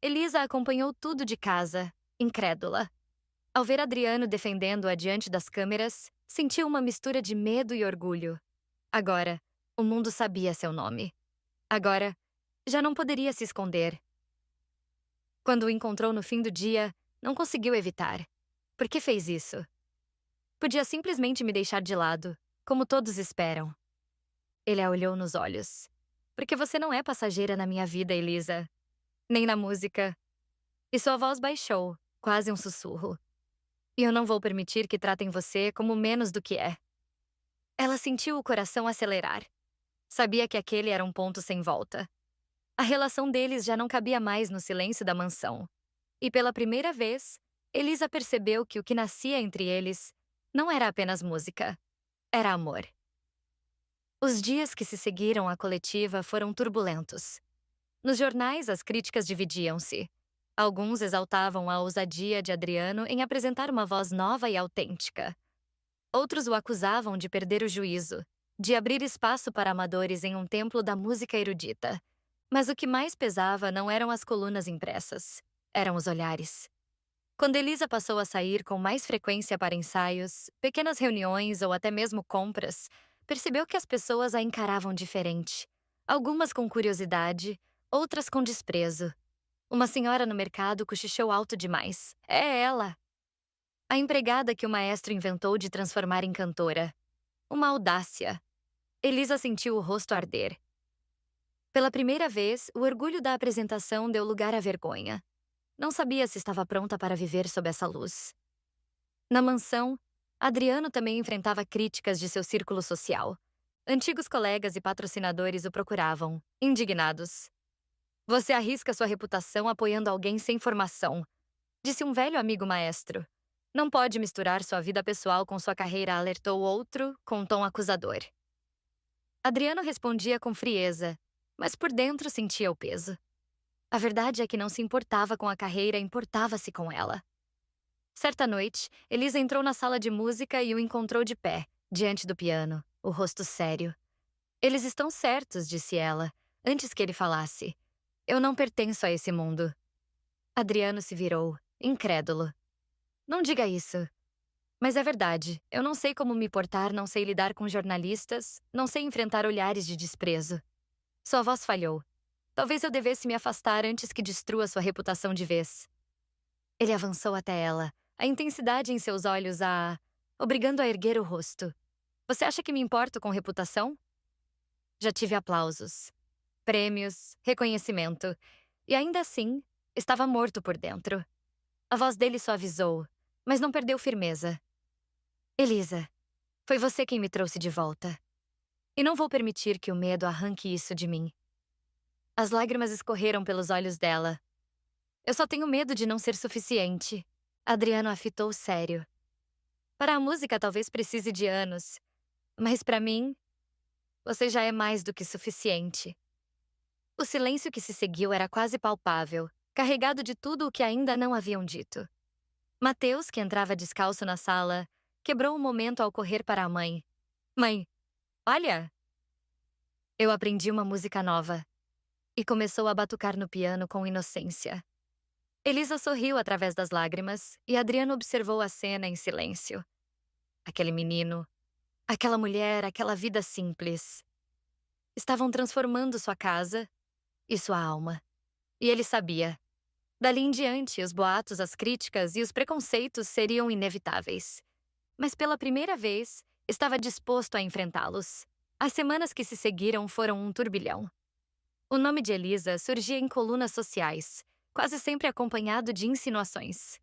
Elisa acompanhou tudo de casa, incrédula. Ao ver Adriano defendendo-a diante das câmeras, sentiu uma mistura de medo e orgulho. Agora, o mundo sabia seu nome. Agora, já não poderia se esconder. Quando o encontrou no fim do dia, não conseguiu evitar. Por que fez isso? Podia simplesmente me deixar de lado, como todos esperam. Ele a olhou nos olhos. Porque você não é passageira na minha vida, Elisa. Nem na música. E sua voz baixou, quase um sussurro. E eu não vou permitir que tratem você como menos do que é. Ela sentiu o coração acelerar. Sabia que aquele era um ponto sem volta. A relação deles já não cabia mais no silêncio da mansão. E pela primeira vez, Elisa percebeu que o que nascia entre eles não era apenas música. Era amor. Os dias que se seguiram à coletiva foram turbulentos. Nos jornais, as críticas dividiam-se. Alguns exaltavam a ousadia de Adriano em apresentar uma voz nova e autêntica. Outros o acusavam de perder o juízo, de abrir espaço para amadores em um templo da música erudita. Mas o que mais pesava não eram as colunas impressas, eram os olhares. Quando Elisa passou a sair com mais frequência para ensaios, pequenas reuniões ou até mesmo compras, percebeu que as pessoas a encaravam diferente. Algumas com curiosidade, outras com desprezo. Uma senhora no mercado cochichou alto demais. É ela! A empregada que o maestro inventou de transformar em cantora. Uma audácia. Elisa sentiu o rosto arder. Pela primeira vez, o orgulho da apresentação deu lugar à vergonha. Não sabia se estava pronta para viver sob essa luz. Na mansão, Adriano também enfrentava críticas de seu círculo social. Antigos colegas e patrocinadores o procuravam, indignados. Você arrisca sua reputação apoiando alguém sem formação, disse um velho amigo maestro. Não pode misturar sua vida pessoal com sua carreira, alertou outro, com um tom acusador. Adriano respondia com frieza, mas por dentro sentia o peso. A verdade é que não se importava com a carreira, importava-se com ela. Certa noite, Elisa entrou na sala de música e o encontrou de pé, diante do piano, o rosto sério. Eles estão certos, disse ela, antes que ele falasse. Eu não pertenço a esse mundo. Adriano se virou, incrédulo. Não diga isso. Mas é verdade, eu não sei como me portar, não sei lidar com jornalistas, não sei enfrentar olhares de desprezo. Sua voz falhou. Talvez eu devesse me afastar antes que destrua sua reputação de vez. Ele avançou até ela, a intensidade em seus olhos obrigando a erguer o rosto. Você acha que me importo com reputação? Já tive aplausos, prêmios, reconhecimento. E ainda assim, estava morto por dentro. A voz dele suavizou, mas não perdeu firmeza. Elisa, foi você quem me trouxe de volta. E não vou permitir que o medo arranque isso de mim. As lágrimas escorreram pelos olhos dela. Eu só tenho medo de não ser suficiente. Adriano a fitou sério. Para a música talvez precise de anos, mas para mim, você já é mais do que suficiente. O silêncio que se seguiu era quase palpável, carregado de tudo o que ainda não haviam dito. Mateus, que entrava descalço na sala, quebrou um momento ao correr para a mãe. Mãe, olha! Eu aprendi uma música nova. E começou a batucar no piano com inocência. Elisa sorriu através das lágrimas e Adriano observou a cena em silêncio. Aquele menino, aquela mulher, aquela vida simples. Estavam transformando sua casa e sua alma. E ele sabia. Dali em diante, os boatos, as críticas e os preconceitos seriam inevitáveis. Mas pela primeira vez, estava disposto a enfrentá-los. As semanas que se seguiram foram um turbilhão. O nome de Elisa surgia em colunas sociais, quase sempre acompanhado de insinuações.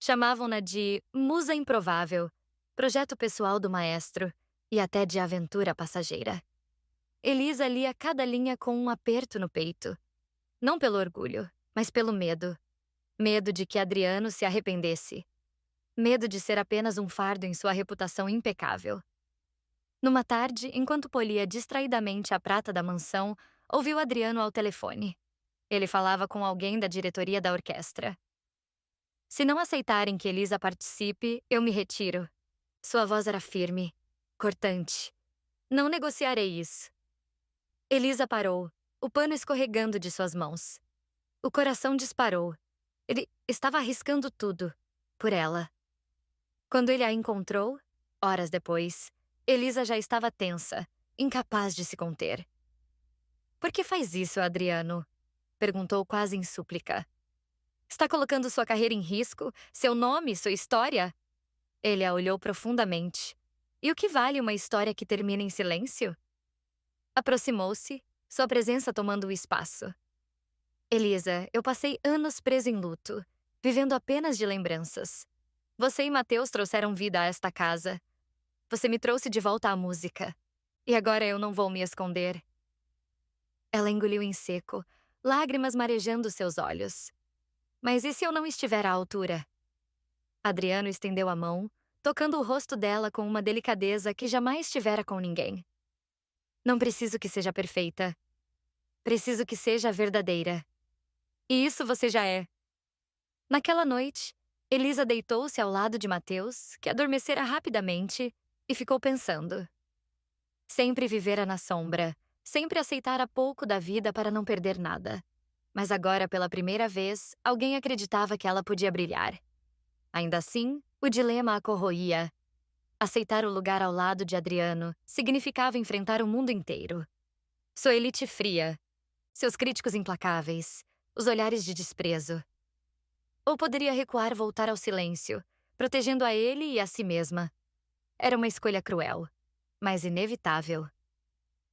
Chamavam-na de Musa Improvável, projeto pessoal do maestro e até de aventura passageira. Elisa lia cada linha com um aperto no peito. Não pelo orgulho, mas pelo medo. Medo de que Adriano se arrependesse. Medo de ser apenas um fardo em sua reputação impecável. Numa tarde, enquanto polia distraidamente a prata da mansão, ouviu Adriano ao telefone. Ele falava com alguém da diretoria da orquestra. Se não aceitarem que Elisa participe, eu me retiro. Sua voz era firme, cortante. Não negociarei isso. Elisa parou, o pano escorregando de suas mãos. O coração disparou. Ele estava arriscando tudo, por ela. Quando ele a encontrou, horas depois, Elisa já estava tensa, incapaz de se conter. Por que faz isso, Adriano? Perguntou quase em súplica. Está colocando sua carreira em risco? Seu nome, sua história? Ele a olhou profundamente. E o que vale uma história que termina em silêncio? Aproximou-se, sua presença tomando o espaço. Elisa, eu passei anos preso em luto, vivendo apenas de lembranças. Você e Mateus trouxeram vida a esta casa. Você me trouxe de volta à música. E agora eu não vou me esconder. Ela engoliu em seco, lágrimas marejando seus olhos. Mas e se eu não estiver à altura? Adriano estendeu a mão, tocando o rosto dela com uma delicadeza que jamais tivera com ninguém. Não preciso que seja perfeita. Preciso que seja verdadeira. E isso você já é. Naquela noite, Elisa deitou-se ao lado de Mateus, que adormecera rapidamente, e ficou pensando. Sempre vivera na sombra, sempre aceitara pouco da vida para não perder nada. Mas agora, pela primeira vez, alguém acreditava que ela podia brilhar. Ainda assim, o dilema a corroía. Aceitar o lugar ao lado de Adriano significava enfrentar o mundo inteiro. Sua elite fria, seus críticos implacáveis, os olhares de desprezo. Ou poderia recuar, voltar ao silêncio, protegendo a ele e a si mesma. Era uma escolha cruel, mas inevitável.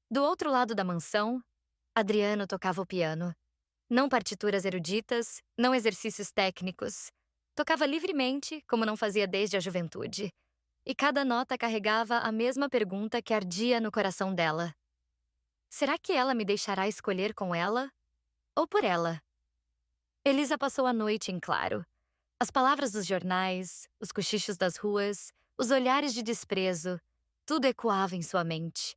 Do outro lado da mansão, Adriano tocava o piano. Não partituras eruditas, não exercícios técnicos. Tocava livremente, como não fazia desde a juventude. E cada nota carregava a mesma pergunta que ardia no coração dela. Será que ela me deixará escolher com ela? Ou por ela? Elisa passou a noite em claro. As palavras dos jornais, os cochichos das ruas, os olhares de desprezo, tudo ecoava em sua mente.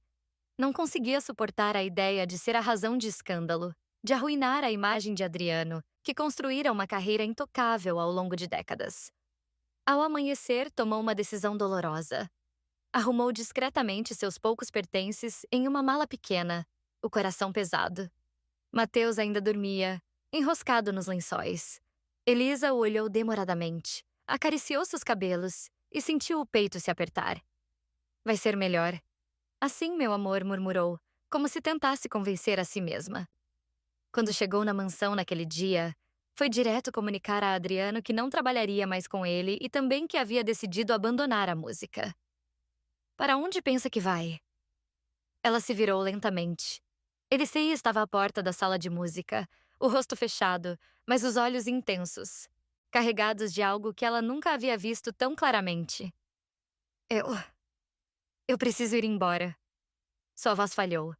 Não conseguia suportar a ideia de ser a razão de escândalo, de arruinar a imagem de Adriano, que construíra uma carreira intocável ao longo de décadas. Ao amanhecer, tomou uma decisão dolorosa. Arrumou discretamente seus poucos pertences em uma mala pequena, o coração pesado. Mateus ainda dormia, enroscado nos lençóis. Elisa o olhou demoradamente, acariciou seus cabelos e sentiu o peito se apertar. Vai ser melhor. Assim, meu amor, murmurou, como se tentasse convencer a si mesma. Quando chegou na mansão naquele dia, foi direto comunicar a Adriano que não trabalharia mais com ele e também que havia decidido abandonar a música. Para onde pensa que vai? Ela se virou lentamente. Elisei estava à porta da sala de música, o rosto fechado, mas os olhos intensos, carregados de algo que ela nunca havia visto tão claramente. Eu preciso ir embora. Sua voz falhou.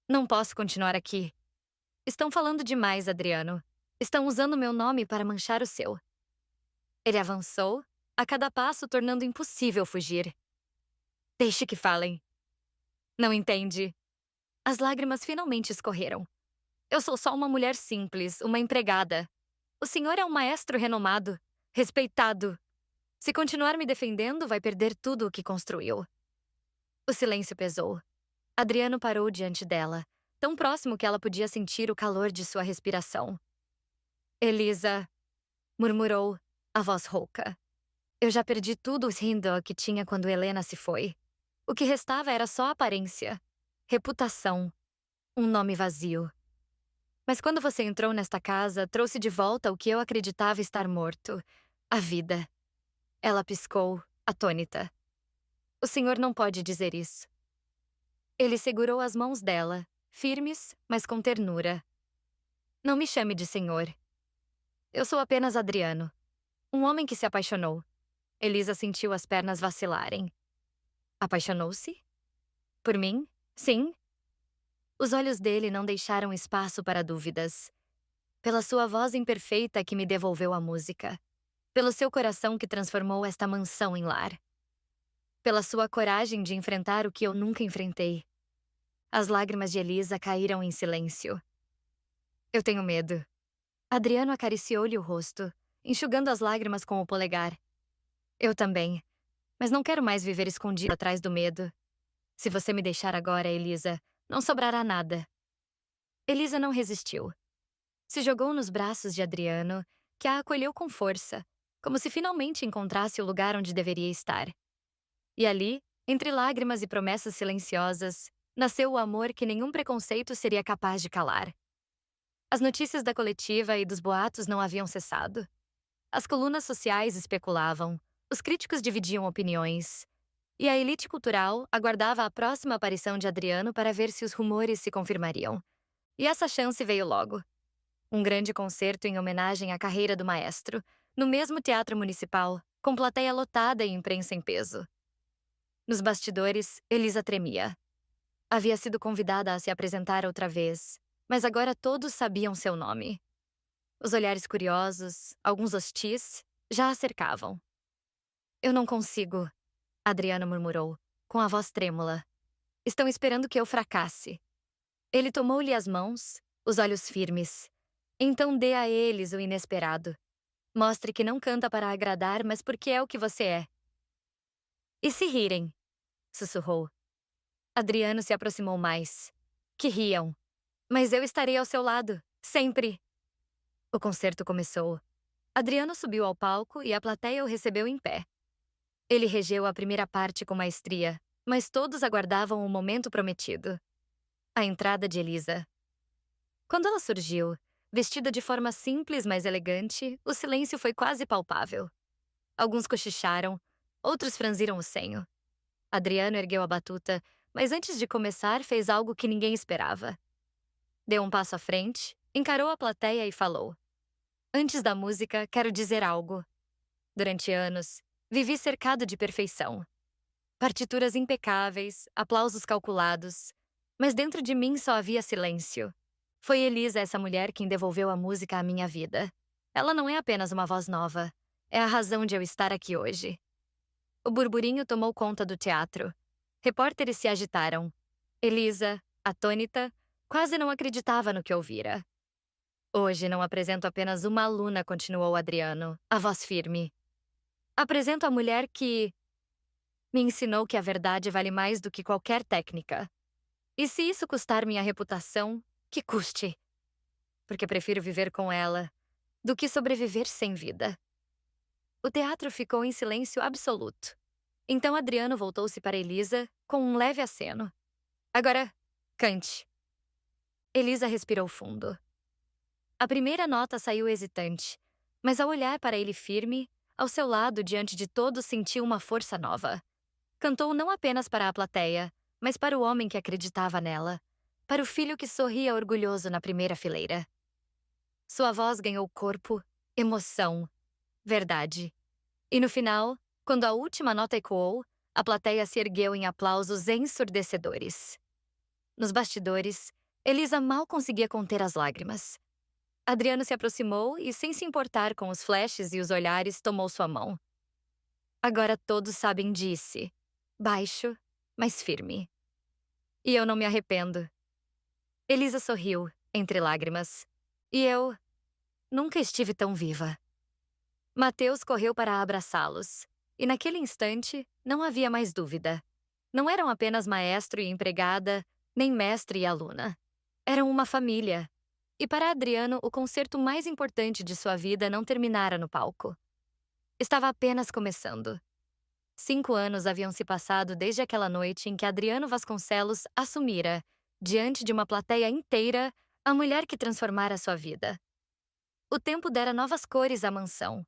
Não posso continuar aqui. Estão falando demais, Adriano. Estão usando meu nome para manchar o seu. Ele avançou, a cada passo tornando impossível fugir. Deixe que falem. Não entende. As lágrimas finalmente escorreram. Eu sou só uma mulher simples, uma empregada. O senhor é um maestro renomado, respeitado. Se continuar me defendendo, vai perder tudo o que construiu. O silêncio pesou. Adriano parou diante dela, tão próximo que ela podia sentir o calor de sua respiração. Elisa, murmurou, a voz rouca. Eu já perdi tudo rindo que tinha quando Helena se foi. O que restava era só aparência, reputação, um nome vazio. Mas quando você entrou nesta casa, trouxe de volta o que eu acreditava estar morto, a vida. Ela piscou, atônita. O senhor não pode dizer isso. Ele segurou as mãos dela, firmes, mas com ternura. Não me chame de senhor. Eu sou apenas Adriano, um homem que se apaixonou. Elisa sentiu as pernas vacilarem. Apaixonou-se? Por mim? Sim. Os olhos dele não deixaram espaço para dúvidas. Pela sua voz imperfeita que me devolveu a música. Pelo seu coração que transformou esta mansão em lar. Pela sua coragem de enfrentar o que eu nunca enfrentei. As lágrimas de Elisa caíram em silêncio. Eu tenho medo. Adriano acariciou-lhe o rosto, enxugando as lágrimas com o polegar. Eu também. Mas não quero mais viver escondido atrás do medo. Se você me deixar agora, Elisa, não sobrará nada. Elisa não resistiu. Se jogou nos braços de Adriano, que a acolheu com força, como se finalmente encontrasse o lugar onde deveria estar. E ali, entre lágrimas e promessas silenciosas, nasceu o amor que nenhum preconceito seria capaz de calar. As notícias da coletiva e dos boatos não haviam cessado. As colunas sociais especulavam, os críticos dividiam opiniões, e a elite cultural aguardava a próxima aparição de Adriano para ver se os rumores se confirmariam. E essa chance veio logo. Um grande concerto em homenagem à carreira do maestro, no mesmo teatro municipal, com plateia lotada e imprensa em peso. Nos bastidores, Elisa tremia. Havia sido convidada a se apresentar outra vez, mas agora todos sabiam seu nome. Os olhares curiosos, alguns hostis, já a cercavam. Eu não consigo, Adriano murmurou, com a voz trêmula. Estão esperando que eu fracasse. Ele tomou-lhe as mãos, os olhos firmes. Então dê a eles o inesperado. Mostre que não canta para agradar, mas porque é o que você é. E se rirem? Sussurrou. Adriano se aproximou mais. Que riam. Mas eu estarei ao seu lado, sempre. O concerto começou. Adriano subiu ao palco e a plateia o recebeu em pé. Ele regeu a primeira parte com maestria, mas todos aguardavam o momento prometido. A entrada de Elisa. Quando ela surgiu, vestida de forma simples, mas elegante, o silêncio foi quase palpável. Alguns cochicharam, outros franziram o senho. Adriano ergueu a batuta, mas antes de começar fez algo que ninguém esperava. Deu um passo à frente, encarou a plateia e falou. Antes da música, quero dizer algo. Durante anos, vivi cercado de perfeição. Partituras impecáveis, aplausos calculados, mas dentro de mim só havia silêncio. Foi Elisa essa mulher quem devolveu a música à minha vida. Ela não é apenas uma voz nova, é a razão de eu estar aqui hoje. O burburinho tomou conta do teatro. Repórteres se agitaram. Elisa, atônita, quase não acreditava no que ouvira. Hoje não apresento apenas uma aluna, continuou Adriano, a voz firme. Apresento a mulher que... Me ensinou que a verdade vale mais do que qualquer técnica. E se isso custar minha reputação, que custe. Porque prefiro viver com ela do que sobreviver sem vida. O teatro ficou em silêncio absoluto. Então Adriano voltou-se para Elisa com um leve aceno. Agora, cante. Elisa respirou fundo. A primeira nota saiu hesitante, mas ao olhar para ele firme, ao seu lado diante de todos sentiu uma força nova. Cantou não apenas para a plateia, mas para o homem que acreditava nela, para o filho que sorria orgulhoso na primeira fileira. Sua voz ganhou corpo, emoção, verdade. E no final, quando a última nota ecoou, a plateia se ergueu em aplausos ensurdecedores. Nos bastidores, Elisa mal conseguia conter as lágrimas. Adriano se aproximou e, sem se importar com os flashes e os olhares, tomou sua mão. Agora todos sabem, disse, baixo, mas firme. E eu não me arrependo. Elisa sorriu, entre lágrimas. E eu nunca estive tão viva. Mateus correu para abraçá-los. E naquele instante, não havia mais dúvida. Não eram apenas maestro e empregada, nem mestre e aluna. Eram uma família. E para Adriano, o concerto mais importante de sua vida não terminara no palco. Estava apenas começando. 5 anos haviam se passado desde aquela noite em que Adriano Vasconcelos assumira, diante de uma plateia inteira, a mulher que transformara sua vida. O tempo dera novas cores à mansão.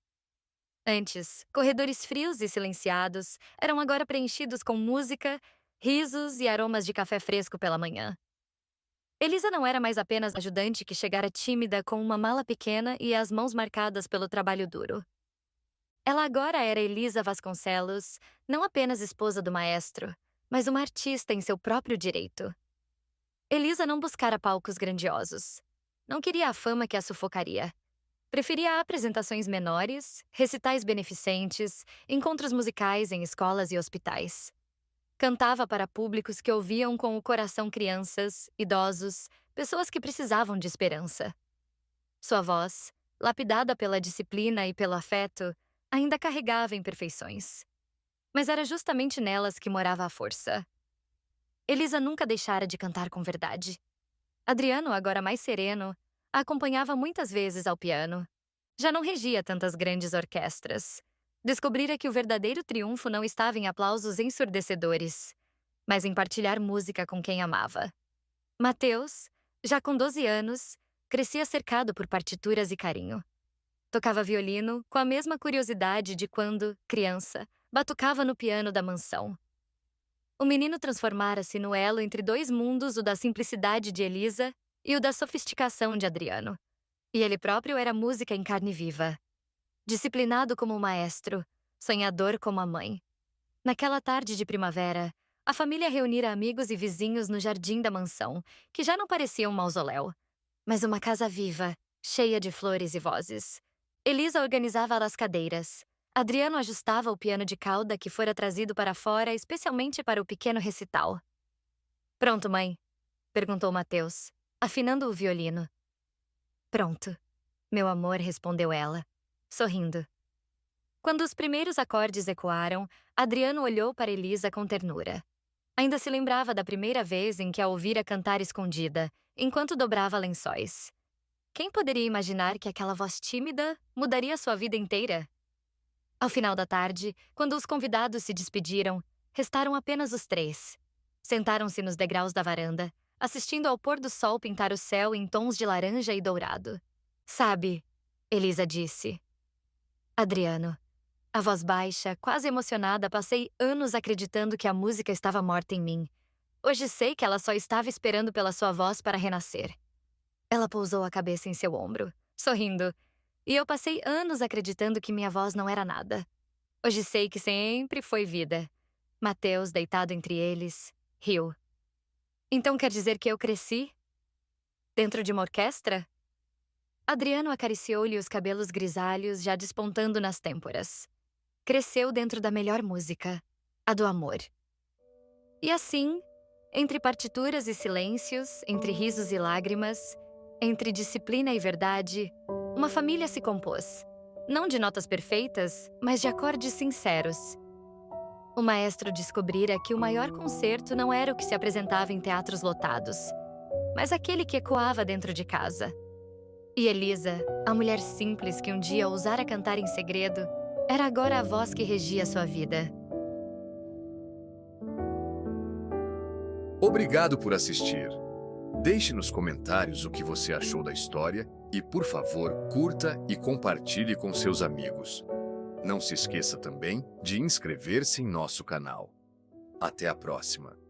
Antes, corredores frios e silenciados eram agora preenchidos com música, risos e aromas de café fresco pela manhã. Elisa não era mais apenas a ajudante que chegara tímida com uma mala pequena e as mãos marcadas pelo trabalho duro. Ela agora era Elisa Vasconcelos, não apenas esposa do maestro, mas uma artista em seu próprio direito. Elisa não buscara palcos grandiosos. Não queria a fama que a sufocaria. Preferia apresentações menores, recitais beneficentes, encontros musicais em escolas e hospitais. Cantava para públicos que ouviam com o coração crianças, idosos, pessoas que precisavam de esperança. Sua voz, lapidada pela disciplina e pelo afeto, ainda carregava imperfeições. Mas era justamente nelas que morava a força. Elisa nunca deixara de cantar com verdade. Adriano, agora mais sereno, a acompanhava muitas vezes ao piano. Já não regia tantas grandes orquestras. Descobrira que o verdadeiro triunfo não estava em aplausos ensurdecedores, mas em partilhar música com quem amava. Mateus, já com 12 anos, crescia cercado por partituras e carinho. Tocava violino com a mesma curiosidade de quando, criança, batucava no piano da mansão. O menino transformara-se no elo entre dois mundos, o da simplicidade de Elisa e o da sofisticação de Adriano. E ele próprio era música em carne viva. Disciplinado como um maestro, sonhador como a mãe. Naquela tarde de primavera, a família reunira amigos e vizinhos no jardim da mansão, que já não parecia um mausoléu, mas uma casa viva, cheia de flores e vozes. Elisa organizava as cadeiras. Adriano ajustava o piano de cauda que fora trazido para fora especialmente para o pequeno recital. Pronto, mãe? Perguntou Mateus, afinando o violino. Pronto, meu amor, respondeu ela, sorrindo. Quando os primeiros acordes ecoaram, Adriano olhou para Elisa com ternura. Ainda se lembrava da primeira vez em que a ouvira cantar escondida, enquanto dobrava lençóis. Quem poderia imaginar que aquela voz tímida mudaria sua vida inteira? Ao final da tarde, quando os convidados se despediram, restaram apenas os 3. Sentaram-se nos degraus da varanda, assistindo ao pôr do sol pintar o céu em tons de laranja e dourado. Sabe, Elisa disse. Adriano. A voz baixa, quase emocionada, passei anos acreditando que a música estava morta em mim. Hoje sei que ela só estava esperando pela sua voz para renascer. Ela pousou a cabeça em seu ombro, sorrindo, e eu passei anos acreditando que minha voz não era nada. Hoje sei que sempre foi vida. Mateus, deitado entre eles, riu. Então quer dizer que eu cresci? Dentro de uma orquestra? Adriano acariciou-lhe os cabelos grisalhos já despontando nas têmporas. Cresceu dentro da melhor música, a do amor. E assim, entre partituras e silêncios, entre risos e lágrimas, entre disciplina e verdade, uma família se compôs. Não de notas perfeitas, mas de acordes sinceros. O maestro descobrira que o maior concerto não era o que se apresentava em teatros lotados, mas aquele que ecoava dentro de casa. E Elisa, a mulher simples que um dia ousara cantar em segredo, era agora a voz que regia sua vida.
Obrigado por assistir. Deixe nos comentários o que você achou da história e, por favor, curta e compartilhe com seus amigos. Não se esqueça também de inscrever-se em nosso canal. Até a próxima!